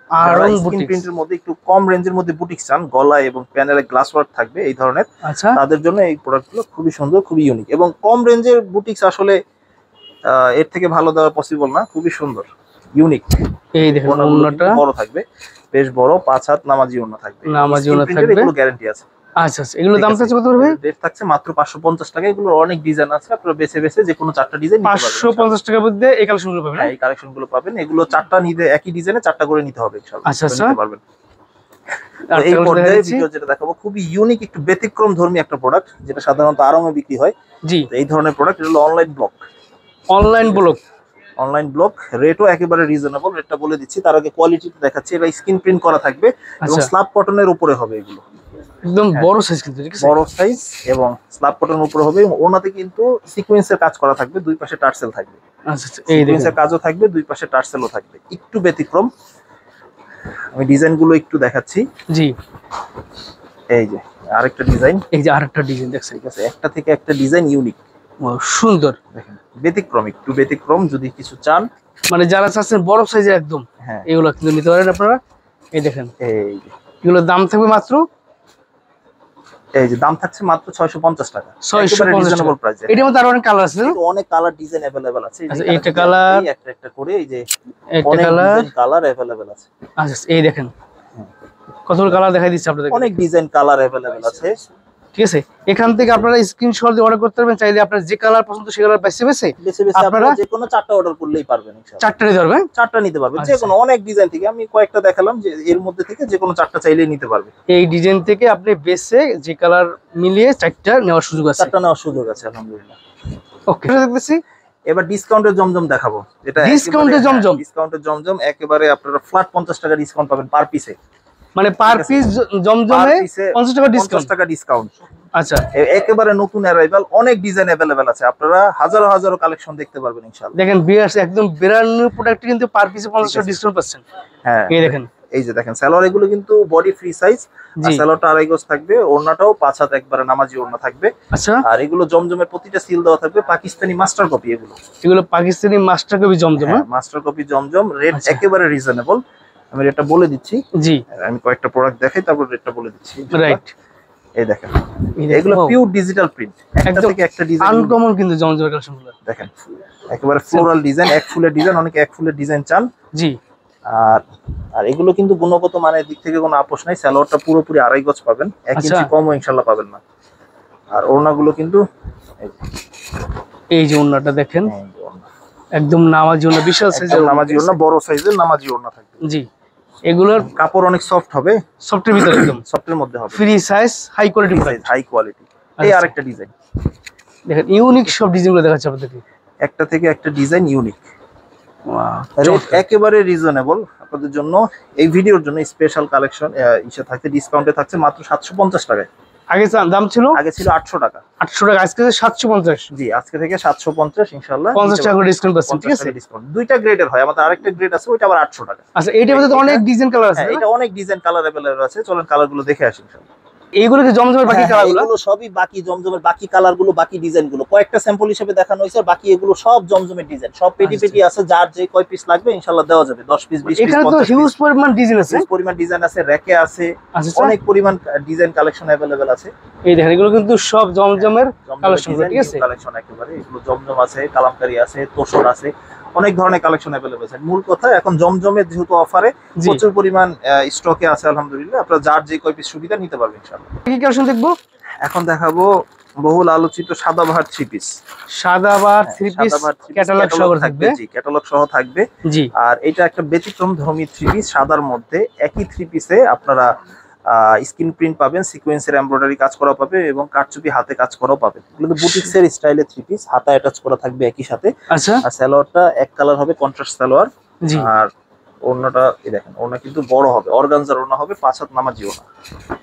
Aarong screen boutiques. প্রিন্টের মধ্যে একটু কম রেঞ্জের মধ্যে বুটিক্স চান, গলায় এবং প্যানেলে গ্লাস ওয়ার্ক থাকবে এই ধরনের, আচ্ছা। তাদের জন্য এই প্রোডাক্টগুলো খুবই সুন্দর, খুবই ইউনিক। এবং কম রেঞ্জের বুটিক্স আসলে এর থেকে ভালো দেওয়া পসিবল না। খুবই সুন্দর, ইউনিক। এই দেখুন ওন্নাটা বড় থাকবে, বেশ বড়, 5 হাত নামাজি ওন্না থাকবে। নামাজি ওন্না Screen printer থাকবে। এগুলো গ্যারান্টি আছে। আচ্ছা আচ্ছা। এগুলো দাম চাচ্ছে কত হবে? রেট থাকছে মাত্র 550 টাকা। এগুলো অনেক ডিজাইন আছে, আপনারা বেছে বেছে যে কোনো 4টা ডিজাইন নিতে পারবেন। 550 টাকার মধ্যে এই কালেকশনগুলো পাবেন। হ্যাঁ, এই কালেকশনগুলো পাবেন। এগুলো 4টা নিতে, একই ডিজাইনে 4টা করে নিতে হবে ইনশাআল্লাহ। আচ্ছা, আচ্ছা। নিতে পারবেন। আর এই কালেকশন পর্যায়ে দেখাচ্ছি। ভিডিও যেটা দেখাবো খুবই ইউনিক, একটু ব্যতিক্রম ধর্মী একটা প্রোডাক্ট, যেটা সাধারণত আড়ংয়ে বিক্রি হয়। জি। তো এই ধরনের প্রোডাক্ট হলো online block. Online block. Online block রেটও একেবারে রিজনেবল। রেটটা বলে দিচ্ছি, তার আগে কোয়ালিটিটা দেখাচ্ছি। এটা স্ক্রিন প্রিন্ট করা থাকবে এবং আচ্ছা। স্ল্যাব কটনের উপরে হবে এগুলো। একদম বড় সাইজ কিন্তু। ঠিক আছে, বড় সাইজ এবং স্ল্যাব কটনের উপরে হবে। এবং ওনাতে কিন্তু সিকোয়েন্সের কাজ করা থাকবে, দুই পাশে টার্সেল থাকবে। আচ্ছা আচ্ছা। এই দেখুন সিকোয়েন্সের কাজও থাকবে, দুই পাশে টার্সেলও থাকবে। একটু ব্যতিক্রম। আমি ডিজাইনগুলো একটু দেখাচ্ছি। জি। এই যে আরেকটা ডিজাইন। এই যে আরেকটা ডিজাইন দেখছেন। ঠিক আছে, একটা থেকে একটা ডিজাইন ইউনিক। সুন্দর। দেখেন, ব্যতিক্রম, একটু ব্যতিক্রম যদি কিছু চান, মানে যারা চাচ্ছেন বড় সাইজের একদম, হ্যাঁ, এগুলো কিন্তু নিতে পারেন আপনারা। এই দেখেন, এই যে এগুলোর দাম থাকবে মাত্র, এই যে দাম থাকছে মাত্র 650 টাকা। 650 রিজনেবল টাকা। প্রাইস। এটার মধ্যে আরো অনেক কালার আছে না? অনেক কালার ডিজাইন अवेलेबल আছে। আচ্ছা, এইটা কালার, একটা একটা করে, এই যে একটা অনেক কালার, ডিজাইন কালার अवेलेबल আছে। আচ্ছা এই দেখেন কতগুলো কালার দেখাই দিচ্ছি আপনাদের। অনেক ডিজাইন কালার अवेलेबल আছে। ঠিক আছে, এখান থেকে আপনারা স্ক্রিনশট দিয়ে অর্ডার করতে পারবেন। চাইলে আপনার যে কালার পছন্দ সেই কালার বেছে বেছে বেছে বেছে আপনারা যে কোনো 4টা অর্ডার করলেই পারবেন ইনশাআল্লাহ। 4টা নিতে পারবেন। 4টা নিতে পারবেন, আচ্ছা। যে কোনো অনেক ডিজাইন থেকে। আমি কয়েকটা দেখালাম, যে এর মধ্যে থেকে যে কোনো 4টা চাইলেই নিতে পারবে। এই ডিজাইন থেকে আপনি বেছে যে কালার মিলিয়ে 4টা নেওয়ার সুযোগ আছে। 4টা নেওয়ার সুযোগ আছে আলহামদুলিল্লাহ। ওকে, দেখতেছি এবার ডিসকাউন্টের জমজম দেখাবো। এটা ডিসকাউন্টের জমজম। ডিসকাউন্টের জমজম একেবারে আপনারা ফ্ল্যাট 50 টাকা ডিসকাউন্ট পাবেন পার পিসে। মানে পার পিস জমজমে 50 টাকা ডিসকাউন্ট। 50 টাকা ডিসকাউন্ট। আচ্ছা, একেবারে নতুন অ্যারাইভাল, অনেক ডিজাইন अवेलेबल আছে। আপনারা হাজারো হাজারো কালেকশন দেখতে পারবেন ইনশাআল্লাহ। দেখেন ভিউয়ার্স, একদম ব্র্যান্ড নিউ প্রোডাক্ট কিন্তু পার পিসে 50 টাকা ডিসকাউন্ট পাচ্ছেন। হ্যাঁ, এই দেখেন, এই যে দেখেন সালোয়ার, এগুলো কিন্তু বডি ফ্রি সাইজ। আর জি। সালোয়ারটা আড়াই গজ থাকবে, ওড়নাটাও 5 হাত একবারে নামাজি ওড়না থাকবে। আচ্ছা, আর এগুলো জমজমের প্রতিটা সিল দেওয়া থাকবে, পাকিস্তানি মাস্টার কপি এগুলো। এগুলো পাকিস্তানি মাস্টার কপি জমজম। হ্যাঁ, মাস্টার কপি জমজম। রেট আচ্ছা। একেবারে রিজনেবল। আমি রেটটা বলে দিচ্ছি। জি, আমি কয়েকটা প্রোডাক্ট দেখাই, তারপর রেটটা বলে দিচ্ছি। রাইট। এই দেখেন, এগুলো পিওর ডিজিটাল প্রিন্ট। একটা একদম থেকে একটা ডিজাইন আনকমন কিন্তু জমজমের কালেকশনগুলো। দেখেন, একেবারে ফ্লোরাল ডিজাইন, এক ফুলের ডিজাইন। অনেকে এক ফুলের ডিজাইন চান। জি। আর আর এগুলো কিন্তু গুণগত মানের দিক থেকে কোনো আপোষ নাই। সালোয়ারটা পুরোপুরি আড়াই গজ পাবেন, 1 আচ্ছা। ইঞ্চি কমও ইনশাআল্লাহ পাবেন না। আর ওড়নাগুলো কিন্তু এই যে ওড়নাটা দেখেন, এই যে ওড়না। একদম নামাজি ওড়না, বিশাল সাইজের একদম নামাজি ওড়না, বড় সাইজের নামাজি ওড়না থাকবে। জি, এগুলোর কাপড় অনেক সফট হবে, সফটের ভিতরে একদম সফটের মধ্যে হবে, free size, high quality product. High quality. এই আচ্ছা। আরেকটা ডিজাইন, দেখেন ইউনিক সব ডিজাইনগুলো দেখাচ্ছে আপনাদেরকে। একটা থেকে একটা ডিজাইন ইউনিক। ওয়াও, রেট একেবারে রিজনেবল আপনাদের জন্য। এই ভিডিওর জন্য স্পেশাল কালেকশন ইসে থাকছে, ডিসকাউন্টে থাকছে মাত্র 750 টাকায়। আগে দাম ছিল আগে ছিল 800 টাকা। 800 টাকা, আজকে 750। জি, আজকে থেকে 750 ইনশাআল্লাহ। 50 টাকা করে ডিসকাউন্ট পাচ্ছেন। ঠিক আছে, ডিসকাউন্ট। দুইটা গ্রেডের হয়, আমাদের আরেকটা গ্রেড আছে, ওইটা আবার 800 টাকা। আচ্ছা, এইটার মধ্যে তো অনেক ডিজাইন কালার আছে। হ্যাঁ, এটা অনেক ডিজাইন কালার अवेलेबल আছে। চলেন কালারগুলো দেখে আসি ইনশাআল্লাহ। এইগুলো কি জমজমের বাকি হ্যাঁ, কালারগুলো? এগুলো সবই বাকি জমজমের বাকি কালারগুলো, বাকি ডিজাইনগুলো কয়েকটা স্যাম্পল হিসেবে দেখানো হয়েছে। আর বাকি এগুলো সব জমজমের ডিজাইন, সব পেটি পেটি আছে। যার যে কয় পিস লাগবে ইনশাআল্লাহ দেওয়া যাবে। 10 পিস, 20 পিস, এখানে তো 50 হিউজ পিস। পরিমাণ ডিজাইন আছে, হিউজ পরিমাণ ডিজাইন আছে, র‍্যাকে আছে, আচ্ছা, অনেক পরিমাণ ডিজাইন কালেকশন अवेलेबल আছে। এই দেখেন, এগুলো কিন্তু সব জমজমের কালেকশন। ঠিক আছে, কালেকশন একেবারে। এগুলো জমজম আছে, কালামকারী আছে, তোসর আছে, অনেক ধরনের কালেকশন অ্যাভেলেবল আছে। মূল কথা এখন জমজমের যেহেতু অফারে জি। প্রচুর পরিমাণ স্টকে আছে আলহামদুলিল্লাহ, আপনারা যার যে কয় পিস সুবিধা নিতে পারবেন ইনশাআল্লাহ। কি কালেকশন দেখবো? এখন দেখাবো বহুল আলোচিত Sadabahar 3 piece. Sadabahar 3 piece Sadabahar 3 piece catalogue সহ থাকবে। জি, ক্যাটালগ সহ থাকবে। জি। আর এটা একটা ব্যতিক্রম ধর্মী 3 পিস, সাদার মধ্যে একই 3 পিসে আপনারা স্ক্রিন প্রিন্ট পাবেন, সিকোয়েন্সের এমব্রয়ডারি কাজ করা পাবে এবং কারচুপি হাতে কাজ করাও পাবেন। এগুলো বুটিক্সের স্টাইলে 3 পিস, হাতা অ্যাটাচ করা থাকবে একই সাথে। আচ্ছা। আর সালোয়ারটা এক কালার হবে, কন্ট্রাস্ট সালোয়ার। জি। আর ওড়নাটা এই দেখেন, ওড়না কিন্তু বড় হবে, অর্গানজার ওড়না হবে, 5 হাত নামাজি ওড়না।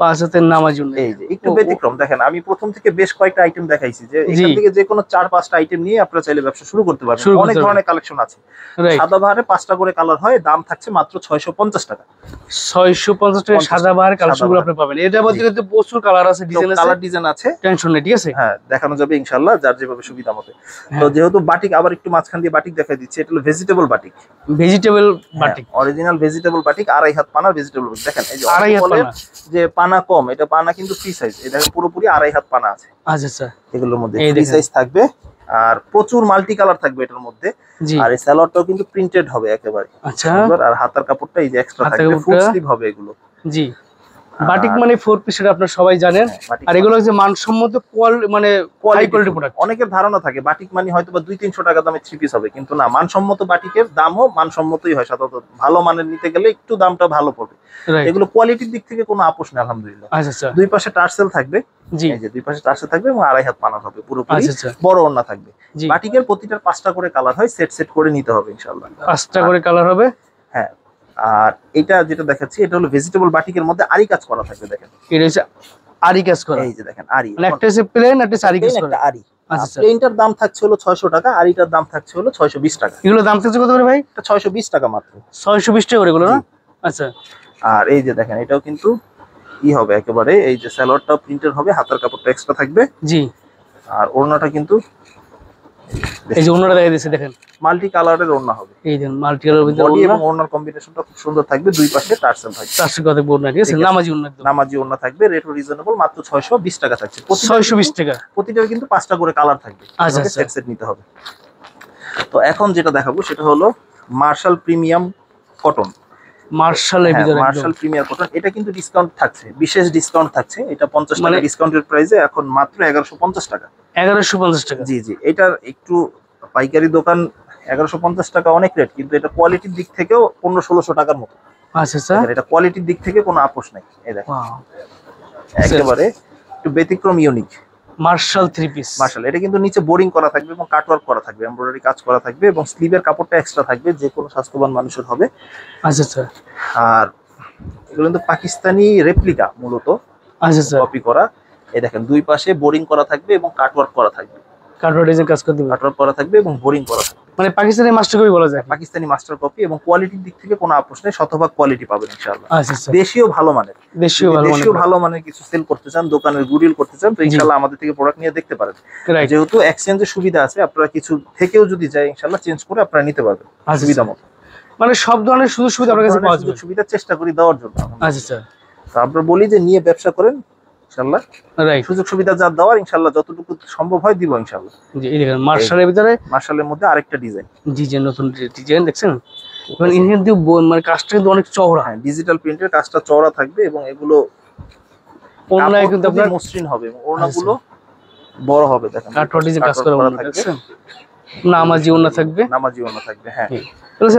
5 হাতের নামাজ জন্য এই যে একটু ব্যতিক্রম দেখেন, আমি প্রথম থেকে বেশ কয়েকটা আইটেম দেখাইছি, যে এখান থেকে যে কোনো 4-5টা আইটেম নিয়ে আপনারা চাইলে ব্যবসা শুরু করতে পারবেন। অনেক ধরনের কালেকশন আছে। সাদাবাহারে 5টা করে কালার হয়, দাম থাকছে মাত্র 650 টাকা। 650 টাকা সাদাবাহার কালেকশনগুলো আপনি পাবেন। এটার মধ্যে কিন্তু প্রচুর কালার আছে, ডিজাইন আছে, কালার ডিজাইন আছে, টেনশন নেই, ঠিক আছে? হ্যাঁ, দেখানো যাবে ইনশাআল্লাহ যার যেভাবে সুবিধা মতো। তো যেহেতু বাটিক, আবার একটু মাঝখান দিয়ে বাটিক দেখাই দিচ্ছি, এটা হলো vegetable batik. Vegetable batik, original vegetable batik, 2.5 হাত পানার ভেজিটেবল বাটিক। দেখেন এই যে 2.5 হাত পানা, যে পানা কম, এটা পানা কিন্তু ফ্রি সাইজ। এই দেখেন পুরোপুরি 2.5 হাত পানা আছে। আচ্ছা আচ্ছা, এগুলোর মধ্যে ফ্রি সাইজ থাকবে আর প্রচুর মাল্টি কালার থাকবে এটার মধ্যে। আর এই সালোয়ারটাও কিন্তু প্রিন্টেড হবে একেবারে। আচ্ছা। আর হাতার কাপড়টা এই যে এক্সট্রা থাকবে, ফুল স্লিভ হবে এগুলো। জি। বাটিক মানে 4 পিস, এটা আপনারা সবাই জানেন। আর এগুলো হচ্ছে মানসম্মত মানে হাই কোয়ালিটি প্রোডাক্ট। অনেকের ধারণা থাকে বাটিক মানে হয়তো বা 200-300 টাকা দামে 3 পিস হবে, কিন্তু না, মানসম্মত বাটিকের দামও মানসম্মতই হয় সাধারণত। ভালো মানের নিতে গেলে একটু দামটা ভালো পড়বে। এগুলো কোয়ালিটির দিক থেকে কোনো আপোষ নেই আলহামদুলিল্লাহ। আচ্ছা আচ্ছা। দুই পাশে টার্সেল থাকবে। জি। এই যে দুই পাশে টার্সেল থাকবে এবং 2.5 হাত পানা হবে পুরোপুরি। আচ্ছা। বড় ওড়না থাকবে। বাটিকের প্রতিটার 5টা করে কালার হয়, সেট সেট করে নিতে হবে ইনশাআল্লাহ। 5টা করে কালার হবে। হ্যাঁ। আর এটা যেটা দেখাচ্ছি, এটা হলো ভেজিটেবল বাটিকের মধ্যে আরি কাজ করা থাকবে। দেখেন এটা হচ্ছে আরি কাজ করা। এই যে দেখেন আরি, মানে একটা হচ্ছে প্লেন, একটা আরি কাজ করা। একটা আরি। আচ্ছা। প্লেনটার দাম থাকছে হলো 600 টাকা, আরিটার দাম থাকছে হলো 620 টাকা। এগুলো দাম থাকছে কত করে ভাই? এটা 620 টাকা মাত্র। 620 টাকা করে এগুলো না? আচ্ছা। আর এই যে দেখেন, এটাও কিন্তু কি হবে একেবারে, এই যে সালোয়ারটাও প্রিন্টেড হবে, হাতার কাপড়টা এক্সট্রা থাকবে। জি। আর ওড়নাটা কিন্তু এই যে ওড়নাটা দেখা দিয়েছে, দেখেন মাল্টি কালারের ওড়না হবে। এই দেখুন মাল্টি কালারের ভিতরে বডি এবং ওড়নার কম্বিনেশনটা খুব সুন্দর থাকবে, দুই পাশে টার্সেল থাকবে। টার্সেল কত ওড়না, ঠিক আছে? নামাজি ওড়না, নামাজি ওড়না থাকবে, রেটও রিজনেবল, মাত্র 620 টাকা থাকছে। 620 টাকা। প্রতিটার কিন্তু 5টা করে কালার থাকবে। আচ্ছা, সেট সেট নিতে হবে। তো এখন যেটা দেখাবো সেটা হলো মার্শাল প্রিমিয়াম কটন। মার্শালের ভিতরে মার্শাল প্রিমিয়াম কটন, এটা কিন্তু ডিসকাউন্ট থাকছে, বিশেষ ডিসকাউন্ট থাকছে। এটা 50 টাকা ডিসকাউন্টের প্রাইসে এখন মাত্র 1150 টাকা। 1150 টাকা। জি জি, এটার একটু পাইকারি দোকান 1150 টাকা অনেক রেট, কিন্তু এটা কোয়ালিটির দিক থেকেও 1500-1600 টাকার মতো। আচ্ছা আচ্ছা। এটা কোয়ালিটির দিক থেকে কোনো আপোষ নাই। এই দেখেন একেবারে একটু ব্যতিক্রম, ইউনিক মার্শাল 3 পিস। মার্শাল, এটা কিন্তু নিচে বোরিং করা থাকবে এবং কাটওয়ার্ক করা থাকবে, এমব্রয়ডারি কাজ করা থাকবে এবং স্লিভের কাপড়টা এক্সট্রা থাকবে, যে কোনো স্বাস্থ্যবান মানুষের হবে। আচ্ছা আচ্ছা। আর এগুলো কিন্তু পাকিস্তানি রেপ্লিকা মূলত, আচ্ছা আচ্ছা, কপি করা। এই দেখেন দুই পাশে বোরিং করা থাকবে এবং কাটওয়ার্ক করা থাকবে, কাটওয়ার্ক ডিজাইন কাজ করে দিবেন, কাটওয়ার্ক করা থাকবে এবং বোরিং করা থাকবে। মানে পাকিস্তানি মাস্টার কপি বলা যায়, পাকিস্তানি মাস্টার কপি, এবং কোয়ালিটির দিক থেকে কোনো আপোষ নেই, শতভাগ কোয়ালিটি পাবেন ইনশাআল্লাহ। আচ্ছা আচ্ছা। দেশীয় ভালো মানের, দেশীয় ভালো মানের কিছু সেল করতে চান, দোকানের গুডউইল করতে চান, তো ইনশাআল্লাহ আমাদের থেকে প্রোডাক্ট নিয়ে দেখতে পারেন। যেহেতু এক্সচেঞ্জের সুবিধা আছে, আপনারা কিছু থেকেও যদি যায় ইনশাআল্লাহ চেঞ্জ করে আপনারা নিতে পারবেন সুবিধা মতো। মানে সব ধরনের সুযোগ সুবিধা আপনার কাছে পাওয়া যাবে, সুবিধা চেষ্টা করি দেওয়ার জন্য। আচ্ছা আচ্ছা। তো আমরা বলি যে নিয়ে ব্যবসা করেন ইনশাআল্লাহ, রাইট। সুযোগ সুবিধা যা দেওয়ার ইনশাআল্লাহ যতটুকু সম্ভব হয় দিব ইনশাআল্লাহ। জি, এই দেখেন মার্শালের ভিতরে, মার্শালের মধ্যে আরেকটা ডিজাইন, জি জি, নতুন ডিজাইন দেখছেন। মানে এখানে কিন্তু মানে কাজটা কিন্তু অনেক চওড়া, হ্যাঁ ডিজিটাল প্রিন্টের কাজটা চওড়া থাকবে এবং এগুলো ওড়নায় কিন্তু আপনার মসৃণ হবে এবং ওড়নাগুলো বড় হবে। দেখেন কাটওয়ার্ক ডিজাইন কাজ করা দেখছেন, নামাজি ওড়না থাকবে, নামাজি ওড়না থাকবে। হ্যাঁ,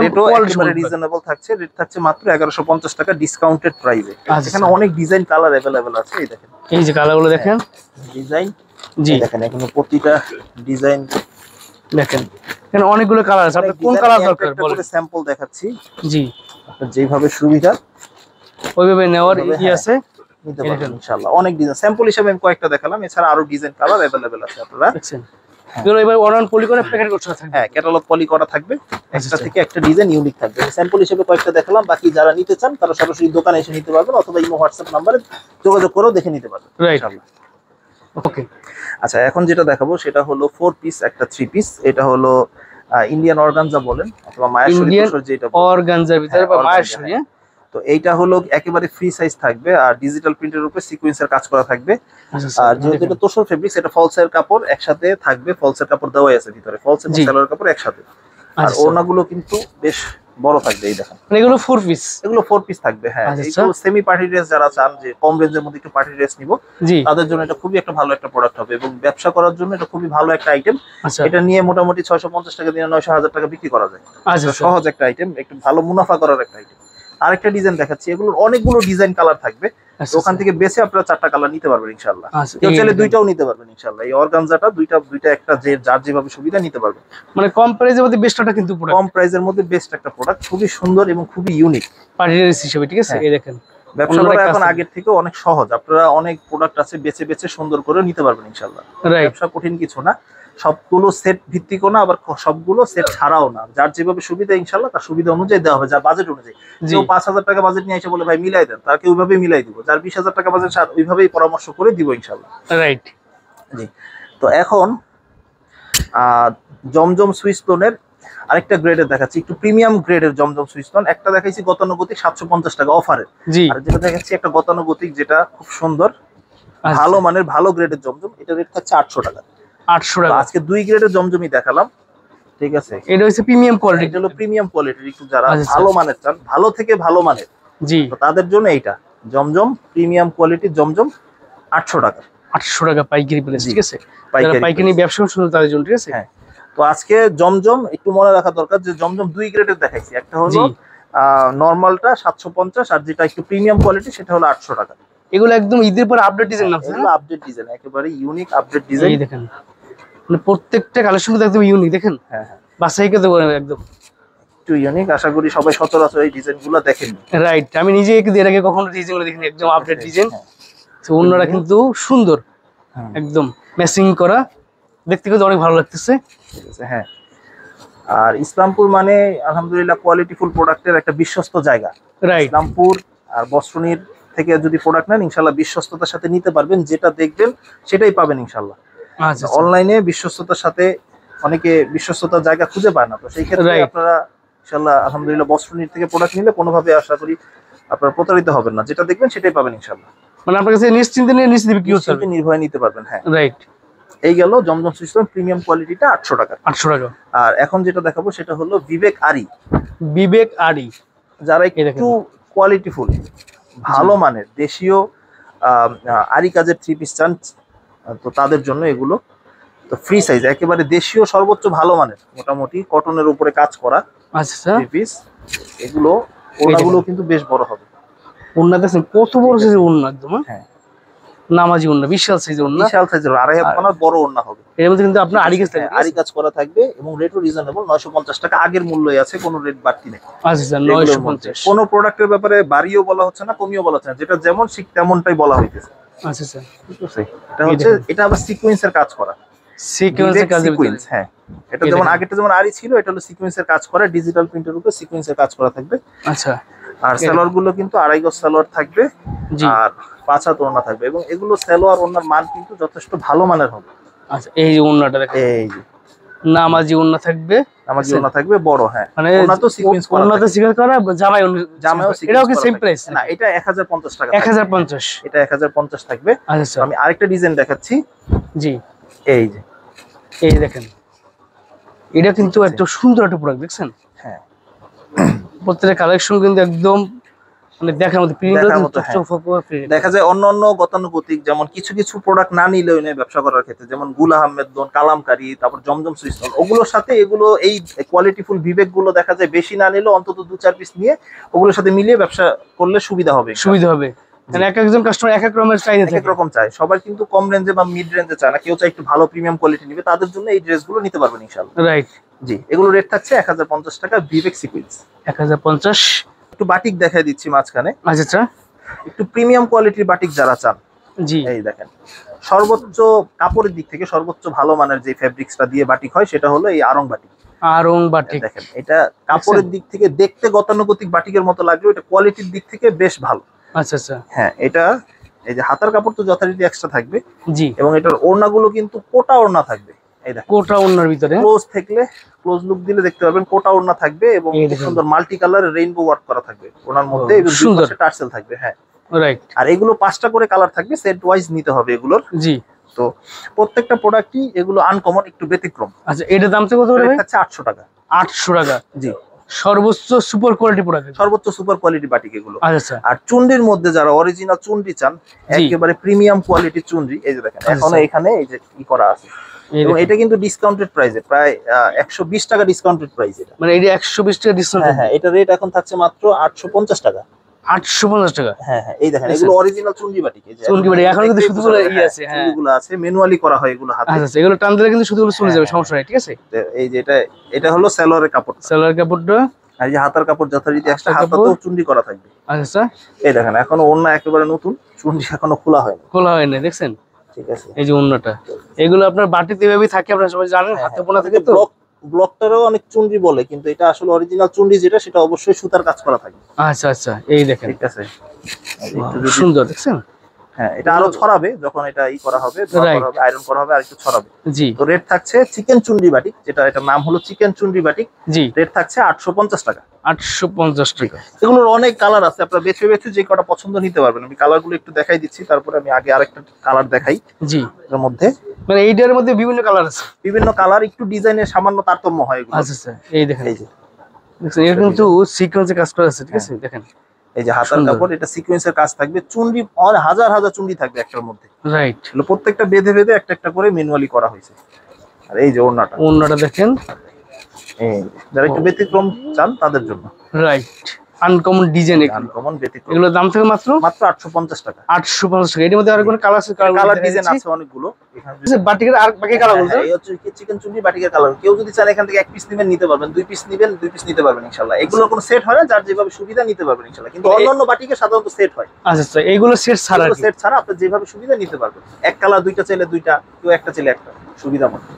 রেটও একেবারে রিজনেবল থাকছে, রেট থাকছে মাত্র 1150 টাকা ডিসকাউন্টেড প্রাইসে। এখানে অনেক ডিজাইন কালার अवेलेबल আছে, এই দেখেন, এই যে কালারগুলো দেখেন, ডিজাইন, জি দেখেন এখানে প্রতিটা ডিজাইন দেখেন, এখানে অনেকগুলো কালার আছে। আপনার কোন কালার দরকার বলেন, স্যাম্পল দেখাচ্ছি। জি, আপনার যেভাবে সুবিধা ওইভাবে নেওয়ার ই আছে, নিতে পারবেন ইনশাআল্লাহ। অনেক ডিজাইন স্যাম্পল হিসেবে আমি কয়েকটা দেখালাম, এছাড়া আরো ডিজাইন কালার अवेलेबल আছে আপনারা দেখছেন। এগুলো এবার অনলাইন পলি করে প্যাকেট করতে থাকবে, হ্যাঁ ক্যাটালগ পলি করা থাকবে, একটা থেকে একটা ডিজাইন ইউনিক থাকবে। স্যাম্পল হিসেবে কয়েকটা দেখালাম, বাকি যারা নিতে চান তারা সরাসরি দোকানে এসে নিতে পারবেন, অথবা ইমো হোয়াটসঅ্যাপ নম্বরে যোগাযোগ করেও দেখে নিতে পারবেন ইনশাআল্লাহ। ওকে। আচ্ছা, এখন যেটা দেখাবো সেটা হলো 4 পিস একটা 3 পিস। এটা হলো ইন্ডিয়ান অর্গানজা বলেন অথবা মায়াশরী তোষর, যেটা অর্গানজার ভিতরে বা মায়াশরী। তো এইটা হলো একেবারে ফ্রি সাইজ থাকবে আর ডিজিটাল প্রিন্টের উপরে সিকোয়েন্সের কাজ করা থাকবে। আর যেহেতু এটা তোষর ফেব্রিক্স, এটা ফলসের কাপড় একসাথে থাকবে, ফলসের কাপড় দেওয়াই আছে ভিতরে, ফলস এবং সালোয়ার কাপড় একসাথে। আর আচ্ছা। ওড়নাগুলো কিন্তু বেশ বড় থাকবে, এই দেখেন মানে এগুলো 4 পিস? এগুলো 4 পিস থাকবে। হ্যাঁ, আচ্ছা। এগুলো সেমি পার্টি ড্রেস যারা চান যে কম রেঞ্জের মধ্যে একটু পার্টি ড্রেস নিব, জি। তাদের জন্য এটা খুবই একটা ভালো একটা প্রোডাক্ট হবে এবং ব্যবসা করার জন্য এটা খুবই ভালো একটা আইটেম। আচ্ছা এটা নিয়ে মোটামুটি 650 টাকা দিয়ে 900-1000 টাকা বিক্রি করা যায়। আচ্ছা এটা সহজ একটা আইটেম, একটু ভালো মুনাফা করার একটা আইটেম। আরেকটা ডিজাইন দেখাচ্ছি, এগুলোর অনেকগুলো ডিজাইন কালার থাকবে, তো ওখান থেকে বেছে আপনারা 4টা কালার নিতে পারবেন ইনশাআল্লাহ। আচ্ছা, কেউ চাইলে 2টাও নিতে পারবেন ইনশাআল্লাহ। এই অর্গানজাটা দুইটা একটা যে যার যেভাবে সুবিধা নিতে পারবেন। মানে কম প্রাইসের মধ্যে বেস্টটা কিন্তু কম প্রাইসের মধ্যে বেস্ট একটা প্রোডাক্ট, খুবই সুন্দর এবং খুবই ইউনিক পার্টি ড্রেস হিসেবে, ঠিক আছে? হ্যাঁ। এই দেখেন ব্যবসা অন্যরা করা কাজ এখন করে। আগের থেকে অনেক সহজ, আপনারা অনেক প্রোডাক্ট আছে বেছে বেছে সুন্দর করে নিতে পারবেন ইনশাআল্লাহ। রাইট। ব্যবসা কঠিন কিছু না, সবগুলো সেট ভিত্তিকও না, আবার সবগুলো সেট ছাড়াও না। যার যেভাবে সুবিধা ইনশাআল্লাহ তার সুবিধা অনুযায়ী দেওয়া হবে, যার বাজেট অনুযায়ী। জি। কেউ 5000 টাকা বাজেট নিয়ে এসে বলে ভাই মিলাই দেন, তাকে ওইভাবেই মিলাই দিব। যার 20000 টাকা বাজেট ওইভাবেই পরামর্শ করে দিব ইনশাআল্লাহ। রাইট। জি। তো এখন জমজম সুইস্টোনের আরেকটা গ্রেডের দেখাচ্ছি, একটু প্রিমিয়াম গ্রেডের জমজম সুইস্টোন। একটা দেখাইছি গতানুগতিক 750 টাকা অফারের, জি। আর যেটা দেখাচ্ছি একটা গতানুগতিক যেটা খুব সুন্দর আচ্ছা। ভালো মানের ভালো গ্রেডের জমজম। এটা রেট থাকছে 800 টাকা। 800 তো টাকা। আজকে 2 গ্রেডের জমজমই দেখালাম, ঠিক আছে? এটা হচ্ছে প্রিমিয়াম কোয়ালিটি। এটা হলো প্রিমিয়াম কোয়ালিটির, একটু যারা আচ্ছা। ভালো মানের চান, ভালো থেকে ভালো মানের, জি। তো তাদের জন্য এইটা জমজম প্রিমিয়াম কোয়ালিটির জমজম 800 টাকা 800 টাকা পাইকারি প্রাইস, জি। ঠিক আছে? যারা পাইকারি ব্যবসা শুরু তাদের জন্য, ঠিক আছে? হ্যাঁ। তো আজকে জমজম একটু মনে রাখা দরকার যে জমজম 2 গ্রেডের দেখাইছি, একটা হলো জি। নরমালটা 750, আর যেটা একটু প্রিমিয়াম কোয়ালিটি সেটা হলো 800 টাকা। এগুলো একদম ঈদের পর আপডেট ডিজাইন নামছে এগুলো না? আপডেট ডিজাইন, একেবারে ইউনিক আপডেট ডিজাইন। এই দেখেন মানে প্রত্যেকটা কালেকশন কিন্তু একদম ইউনিক, দেখেন হ্যাঁ হ্যাঁ, বাসাই করতে পারেন একদম। একটু ইউনিক, আশা করি সবাই সচরাচর এই ডিজাইনগুলো দেখেন। রাইট, আমি নিজে এর আগে কখনো ডিজাইনগুলো দেখিনি, একদম আপডেট ডিজাইন। হ্যাঁ। তো অন্যরা কিন্তু সুন্দর, হুম। একদম ম্যাচিং করা, দেখতে কিন্তু অনেক ভালো লাগতেছে। ঠিক আছে, হ্যাঁ। আর ইসলামপুর মানে আলহামদুলিল্লাহ কোয়ালিটিফুল প্রোডাক্টের একটা বিশ্বস্ত জায়গা। রাইট। ইসলামপুর আর বস্ত্রনীর থেকে যদি প্রোডাক্ট নেন ইনশাল্লাহ বিশ্বস্ততার সাথে নিতে পারবেন, যেটা দেখবেন সেটাই পাবেন ইনশাল্লাহ। আচ্ছা। অনলাইনে বিশ্বস্ততার সাথে অনেকে বিশ্বস্ততার জায়গা খুঁজে পায় না, তো সেই ক্ষেত্রে Right. আপনারা ইনশাল্লাহ আলহামদুলিল্লাহ বস্ত্রনীর থেকে প্রোডাক্ট নিলে কোনোভাবে আশা করি আপনারা প্রতারিত হবেন না, যেটা দেখবেন সেটাই পাবেন ইনশাল্লাহ। মানে আপনার কাছে নিশ্চিন্তে নিয়ে নিশ্চিন্তে বিক্রি করতে হবে। নিশ্চিন্তে নির্ভয়ে নিতে পারবেন। হ্যাঁ, রাইট। এই গেল জমজম সিস্টেম প্রিমিয়াম কোয়ালিটিটা 800 টাকা। 800 টাকা। আর এখন যেটা দেখাবো সেটা হলো বিবেক আরি। বিবেক আরি, যারা এই দেখেন। একটু কোয়ালিটিফুল ভালো মানের দেশীয় আরি কাজের 3 পিস চান, তো তাদের জন্য এগুলো। তো ফ্রি সাইজ একেবারে দেশীয় সর্বোচ্চ ভালো মানের, মোটামুটি কটনের উপরে কাজ করা আচ্ছা। 3 পিস। এগুলো ওড়নাগুলো কিন্তু বেশ বড় হবে। ওন্না দেখছেন কত বড় সাইজের ওন্না, একদম হ্যাঁ, নামাজি ওন্না, বিশাল সাইজের ওন্না। বিশাল সাইজের 2.5 হাত পানার বড় ওড়না হবে। এর মধ্যে কিন্তু আপনার আরি কাজ হ্যাঁ, থাকবে। আরি কাজ করা থাকবে এবং রেটও রিজনেবল, 950 টাকা আগের মূল্যই আছে, কোনো রেট বাড়তি নেই। আচ্ছা, এগুলোর মধ্যে 950। কোনো প্রোডাক্টের ব্যাপারে বাড়িও বলা হচ্ছে না, কমিও বলা হচ্ছে না, যেটা যেমন ঠিক তেমনটাই বলা হইতেছে। আচ্ছা। ঠিক আছে, এটা হচ্ছে এটা আবার সিকোয়েন্সের কাজ করা, সিকোয়েন্সের কাজের সিকোয়েন্স। হ্যাঁ, এটা এই যেমন দেখেন। আগেরটা যেমন আরি ছিল, এটা হলো সিকোয়েন্সের কাজ করা, ডিজিটাল প্রিন্টের উপরে সিকোয়েন্সের কাজ করা থাকবে। আচ্ছা। আর সালোয়ার গুলো কিন্তু 2.5 গজ সালোয়ার থাকবে, জি। আর 5 হাত ওড়না থাকবে, এবং এগুলো সালোয়ার ওড়নার মান কিন্তু যথেষ্ট ভালো মানের হবে। আচ্ছা, এই যে ওন্নাটা দেখেন, এই যে নামাজি ওন্না থাকবে, আমার ওড়না থাকবে বড়। হ্যাঁ, মানে ওড়না তো সিকোয়েন্স করা ওন্নাতে থাকবে। সিকোয়েন্স করা, জামাই জামাও এটাও কি সেম প্রাইস? না, এটা 1050 টাকা। 1050। এটা 1050 থাকবে। আচ্ছা। আমি আরেকটা ডিজাইন দেখাচ্ছি, জি, এই যে এই দেখেন, এটা কিন্তু একটা সুন্দর একটা প্রোডাক্ট, দেখছেন? হ্যাঁ, প্রত্যেকটা কালেকশন কিন্তু একদম মানে দেখার মতো, দেখার মতো, হ্যাঁ। দেখা যায় অন্য অন্য গতানুগতিক যেমন কিছু কিছু প্রোডাক্ট না নিলেও নেই ব্যবসা করার ক্ষেত্রে, যেমন গুল আহমেদ দোন, কালামকারী, তারপর জমজম সুইস্টন, ওগুলোর সাথে এগুলো এই কোয়ালিটিফুল বিবেক গুলো দেখা যায় বেশি না নিলেও অন্তত 2-4 পিস নিয়ে ওগুলোর সাথে মিলিয়ে ব্যবসা করলে সুবিধা হবে। সুবিধা হবে, কারণ এক একজন কাস্টমার এক এক রকমের চাহিদা এক এক থাকে। রকম চায়, সবাই কিন্তু কম রেঞ্জে বা মিড রেঞ্জে চায় না, কেউ চায় একটু ভালো প্রিমিয়াম কোয়ালিটি নিবে, তাদের জন্য এই ড্রেসগুলো নিতে পারবেন ইনশাআল্লাহ। রাইট। জি, এগুলো রেট থাকছে 1050 টাকা বিবেক সিকোয়েন্স। 1050। একটু বাটিক দেখাই দিচ্ছি মাঝখানে, আচ্ছা। একটু প্রিমিয়াম কোয়ালিটির বাটিক যারা চান, জি। এই দেখেন সর্বোচ্চ কাপড়ের দিক থেকে সর্বোচ্চ ভালো মানের যে ফেব্রিক্সটা দিয়ে বাটিক হয় সেটা হলো এই আরং বাটিক। আরং বাটিক দেখেন এটা কাপড়ের দিক থেকে দেখতে গতানুগতিক বাটিকের মতো লাগলেও এটা কোয়ালিটির দিক থেকে বেশ ভালো। আচ্ছা। হ্যাঁ, এটা এই যে হাতার কাপড় তো যথারীতি এক্সট্রা থাকবে, জি। এবং এটার ওড়নাগুলো কিন্তু কোটা ওড়না থাকবে। এই দেখেন কোটা ওন্নার ভিতরে ক্লোজ থাকলে, ক্লোজ লুক দিলে দেখতে পারবেন কোটা ওড়না থাকবে, এবং এই খুব দেখেন। সুন্দর মাল্টি কালার রেইনবো ওয়ার্ক করা থাকবে ওনার মধ্যে, ও, এবং দুই সুন্দর। পাশে টার্সেল থাকবে। হ্যাঁ, রাইট। আর এগুলো 5টা করে কালার থাকবে, সেট ওয়াইজ নিতে হবে এগুলোর। জি। তো প্রত্যেকটা প্রোডাক্টই এগুলো আনকমন, একটু ব্যতিক্রম। আচ্ছা, এটার দাম তো কত করে ভাই? রেট হচ্ছে 800 টাকা। 800 টাকা। জি, সর্বোচ্চ সুপার কোয়ালিটি প্রোডাক্ট। সর্বোচ্চ সুপার কোয়ালিটি বাটিক এগুলো। আচ্ছা আর চুন্ডির মধ্যে যারা অরিজিনাল চুন্ডি চান, একেবারে প্রিমিয়াম কোয়ালিটির চুন্ডি, এই যে দেখেন এখনো এখানে এই যে কি করা আছে, এবং এটা কিন্তু ডিসকাউন্টেড প্রাইসে, প্রায় 120 টাকা ডিসকাউন্টেড প্রাইস। এটা মানে এটা 120 টাকা ডিসকাউন্ট। হ্যাঁ, এটা রেট এখন থাকছে মাত্র 850 টাকা। 850 টাকা। হ্যাঁ, এই দেখেন এগুলো অরিজিনাল চুন্ডি বাটিক। এই যে চুন্ডি বাটিক এখন কিন্তু শুধুগুলো আছে, হ্যাঁ চুন্ডিগুলো আছে, ম্যানুয়ালি করা হয় এগুলো হাতে। আচ্ছা, এগুলো টান দিলে কিন্তু শুধুগুলো চলে যাবে, সমস্যা নাই, ঠিক আছে। এই যে এটা হলো সালোয়ারের কাপড়, সালোয়ার কাপড়টা। আর এই যে হাতার কাপড় যথারীতি একটা হাতাতেও চুন্ডি করা থাকবে। আচ্ছা, এই দেখেন এখনো ওড়না একেবারে নতুন, চুন্ডি এখনো খোলা হয়নি। খোলা হয়নি, দেখছেন? ঠিক আছে, এই যে ওড়নাটা, এগুলো আপনার বাটিতে এভাবেই থাকে, আপনারা সবাই জানেন, হাতে বোনা থাকে তো। ব্লকটারও অনেক চুন্ডি বলে, কিন্তু এটা আসলে অরিজিনাল চুন্ডি যেটা, সেটা অবশ্যই সুতার কাজ করা থাকে। আচ্ছা, এই দেখেন, ঠিক আছে, সুন্দর, দেখছেন? হ্যাঁ, এটা আরো ছড়াবে যখন এটা করা হবে, আয়রন করা হবে, আর একটু ছড়াবে। জি, তো রেট থাকছে চিকেন চুন্ডি বাটিক, যেটা এটার নাম হলো চিকেন চুন্ডি বাটিক। জি, রেট থাকছে 850 টাকা। 850 টাকা। এগুলোর অনেক কালার আছে, আপনারা বেছে বেছে যে কটা পছন্দ নিতে পারবেন। আমি কালারগুলো একটু দেখাই দিচ্ছি, তারপরে আমি আগে আরেকটা কালার দেখাই। জি, এর মধ্যে মানে এইটার মধ্যে বিভিন্ন কালার আছে, বিভিন্ন কালার, একটু ডিজাইনের সামান্য তারতম্য হয় এগুলো। আচ্ছা, এই দেখেন, এই যে দেখছেন, এটা কিন্তু সিকোয়েন্সে কাজ করা আছে, ঠিক আছে, দেখেন। এই যে হাতার কাপড়, এটা সিকোয়েন্সের কাজ থাকবে, চুন্ডি হাজার হাজার চুন্ডি থাকবে একটার মধ্যে, রাইট। প্রত্যেকটা বেঁধে বেঁধে একটা একটা করে ম্যানুয়ালি করা হয়েছে। আর এই যে ওড়নাটা দেখেন, যারা একটু ব্যতিক্রম চান তাদের জন্য, রাইট, আনকমন ডিজাইন, আনকমন ব্যতিক্রম। এগুলোর দাম থেকে মাত্র 850 টাকা। 850 টাকা। এর মধ্যে আর কোনো কালার আছে? কালার ডিজাইন আছে অনেকগুলো। এখানে বাটিকের আর বাকি কালার বলতে এই হচ্ছে চিকেন চুন্ডি বাটিকের কালার। কেউ যদি চান এখান থেকে এক পিস নেবেন নিতে পারবেন, দুই পিস নেবেন দুই পিস নিতে পারবেন ইনশাআল্লাহ। এগুলো কোনো সেট হয় না, যার যেভাবে সুবিধা নিতে পারবেন ইনশাআল্লাহ। কিন্তু অন্যান্য বাটিকে সাধারণত সেট হয়। আচ্ছা, এইগুলো সেট ছাড়া, সেট ছাড়া আপনি যেভাবে সুবিধা নিতে পারবেন। এক কালার দুইটা চাইলে দুইটা, কেউ একটা চাইলে একটা, সুবিধা মতো।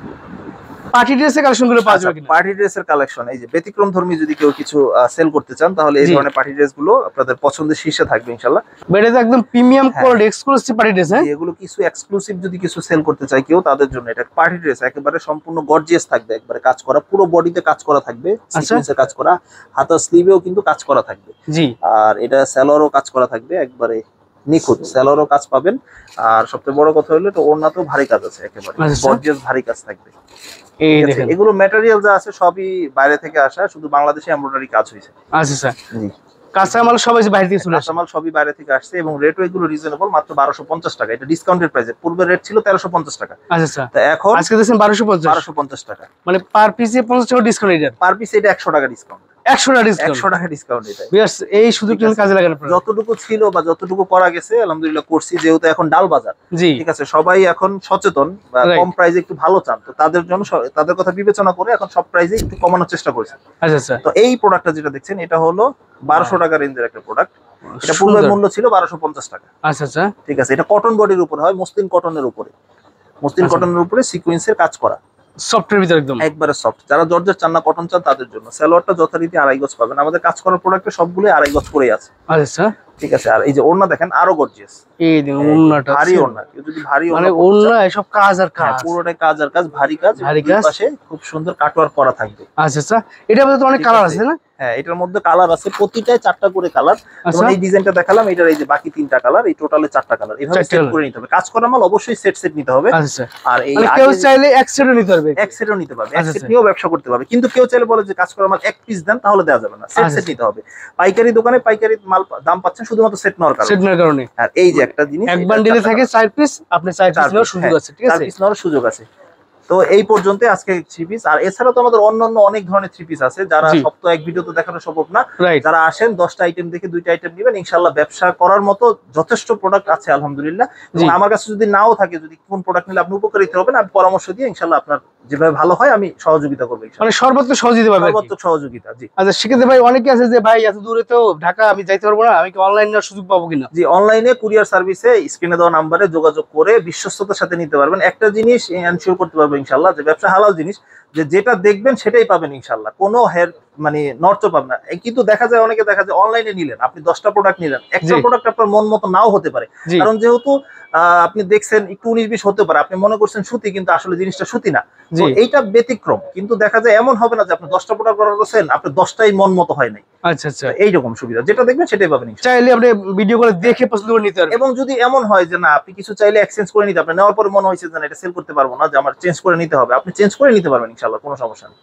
পার্টি ড্রেসের কালেকশনগুলো পাওয়া যাবে কিনা? পার্টি ড্রেসের কালেকশন, এই যে ব্যতিক্রম ধর্মী যদি কেউ কিছু সেল করতে চান, তাহলে এই ধরনের পার্টি ড্রেস গুলো আপনাদের পছন্দের শীর্ষে থাকবে ইনশাআল্লাহ। এটা একদম premium quality exclusive party dress. হ্যাঁ, এগুলো কিছু এক্সক্লুসিভ যদি কিছু সেল করতে চায় কেউ, তাদের জন্য এটা পার্টি ড্রেস, একেবারে সম্পূর্ণ গর্জিয়াস থাকবে, একবারে কাজ করা, পুরো বডিতে কাজ করা থাকবে, সিকোয়েন্সের কাজ করা, হাতার স্লিভেও কিন্তু কাজ করা থাকবে। জি, আর এটা সালোয়ারও কাজ করা থাকবে, একবারে নিখুঁত সালোয়ারও কাজ পাবেন। আর সবচেয়ে বড় কথা হলো এটা ওড়নাতেও ভারী কাজ আছে, একেবারে গর্জিয়াস ভারী কাজ থাকবে। এই দেখেন, এগুলো ম্যাটেরিয়াল যা আছে সবই বাইরে থেকে আসা, শুধু বাংলাদেশে এমব্রয়ডারি কাজ হয়েছে। আচ্ছা স্যার, জি, কাঁচামাল সবাই বাইরে থেকে চলে আসে, কাঁচামাল সবই বাইরে থেকে আসছে, এবং রেটও এগুলো রিজনেবল, মাত্র 1250 টাকা। এটা ডিসকাউন্টেড প্রাইসে, পূর্বে রেট ছিল 1350 টাকা। আচ্ছা স্যার, তো এখন আজকে দিয়েছেন 1250 টাকা, মানে পার পিসে 50 টাকা ডিসকাউন্ট। এটা পার পিস এটা 100 টাকা ডিসকাউন্ট, 100 টাকা ডিসকাউন্ট, 100 টাকা ডিসকাউন্ট। এটা এই সুযোগটা কাজে লাগানো, যতটুকু ছিল বা যতটুকু করা গেছে আলহামদুলিল্লাহ করছি, যেহেতু এখন ডাল বাজার। জি, ঠিক আছে, সবাই এখন সচেতন, বা কম প্রাইসে একটু ভালো চান, তো তাদের জন্য তাদের কথা বিবেচনা করে এখন সব প্রাইসে একটু কমানোর চেষ্টা করছে। আচ্ছা স্যার, তো এই প্রোডাক্টটা যেটা দেখছেন, এটা হলো 1200 টাকা রেঞ্জের একটা প্রোডাক্ট। এটা পূর্বের মূল্য ছিল 1250 টাকা। আচ্ছা আচ্ছা, ঠিক আছে, এটা কটন বডির উপরে হয়, মসলিন কটনের উপরে, মসলিন কটনের উপরে সিকোয়েন্সের কাজ করা, সফটের ভিতর একদম একবারে সফট। যারা জর্জেট চান না, কটন চান, তাদের জন্য। সালোয়ারটা যথারীতি 2.5 গজ পাবেন, আমাদের কাজ করার প্রোডাক্টে সবগুলো 2.5 গজ করে আছে। আচ্ছা, ঠিক আছে, আর এই যে ওড়না দেখেন আরো গর্জিয়াস, এই দেখুন ওড়নাটা ভারী ওড়না। কেউ যদি ভারী মানে ওড়না এসব কাজ আর কাজ, পুরোটাই কাজ আর কাজ, ভারী কাজ, ভারী দুই কাজ, পাশে খুব সুন্দর কাটওয়ার্ক করা থাকবে। আচ্ছা আচ্ছা, এটার মধ্যে তো অনেক কালার আছে না? হ্যাঁ, এটার মধ্যে কালার আছে, প্রতিটায় 4টা করে কালার। যেমন এই ডিজাইনটা দেখালাম, এটার এই যে বাকি 3টা কালার, এই টোটালে 4টা কালার। এইভাবে সেট করে নিতে হবে। কাজ করা মাল অবশ্যই সেট নিতে হবে। আচ্ছা, আর এই কেউ চাইলে এক সেটও নিতে পারবে, এক সেটও নিতে পারবে, এক সেট নিয়েও ব্যবসা করতে পারবে। কিন্তু কেউ চাইলে বলে যে কাজ করা মাল এক পিস দেন, তাহলে দেওয়া যাবে না, সেট নিতে হবে। পাইকারি দোকানে পাইকারি মাল দাম পাচ্ছেন শুধুমাত্র সেট নেওয়ার কারণে। আর এই যে একটা জিনিস, এক বান্ডিলে থাকে 4 পিস, আপনি 4 পিস নেওয়ার সুযোগ আছে। ঠিক আছে, 4 পিস নেওয়ার সুযোগ আছে। তো এই পর্যন্ত আজকে 3 পিস। আর এছাড়া তো আমাদের অন্যান্য অনেক ধরনের 3 পিস আছে, যারা সব তো এক ভিডিওতে দেখানো সম্ভব না। যারা আসেন 10টা আইটেম দেখে 2টা আইটেম নেবেন, ইনশাআল্লাহ ব্যবসা করার মতো যথেষ্ট প্রোডাক্ট আছে আলহামদুলিল্লাহ। এবং আমার কাছে যদি নাও থাকে, যদি কোন প্রোডাক্ট নিলে আপনি উপকারিত হবেন, আমি পরামর্শ দিয়ে ইনশাআল্লাহ আপনার যেভাবে ভালো হয় আমি সহযোগিতা করবো, মানে সর্বোচ্চ সহযোগিতা পাবেন, সর্বোচ্চ সহযোগিতা। জি, আচ্ছা, সেক্ষেত্রে ভাই অনেকে আছে যে ভাই এত দূরে তো ঢাকা আমি যাইতে পারবো না, আমি কি অনলাইন নেওয়ার সুযোগ পাবো কিনা? জি, অনলাইনে কুরিয়ার সার্ভিসে স্ক্রিনে দেওয়া নাম্বারে যোগাযোগ করে বিশ্বস্ততার সাথে নিতে পারবেন। একটা জিনিস এনশিওর করতে পারবো ইনশাআল্লাহ, যে ব্যবসা হালাল জিনিস, যে যেটা দেখবেন সেটাই পাবেন ইনশাআল্লাহ, কোনো মানে নড়চড় পাবেন না। কিন্তু দেখা যায় অনেকে অনলাইনে নিলেন, আপনি 10টা প্রোডাক্ট নিলেন, একটা প্রোডাক্ট আপনার মন মতো নাও হতে পারে, কারণ যেহেতু আপনি দেখছেন একটু 19-20 হতে পারে, আপনি মনে করছেন সুতি, কিন্তু আসলে জিনিসটা সুতি না। এইটা ব্যতিক্রম। কিন্তু দেখা যায় এমন হবে না যে আপনি 10টা প্রোডাক্ট অর্ডার করছেন, আপনার 10টাই মন মতো হয় নাই। আচ্ছা আচ্ছা, এইরকম সুবিধা, যেটা দেখবেন সেটাই পাবেন। চাইলে আপনি ভিডিও করে দেখে পছন্দ করে নিতে পারবেন। এবং যদি এমন হয় যে না, আপনি কিছু চাইলে এক্সচেঞ্জ করে নিতে, আপনি নেওয়ার পরে মনে হয়েছে যে এটা সেল করতে পারবো না, যে আমার চেঞ্জ করে নিতে হবে, আপনি চেঞ্জ করে নিতে পারবেন ইনশাআল্লাহ, কোনো সমস্যা নেই।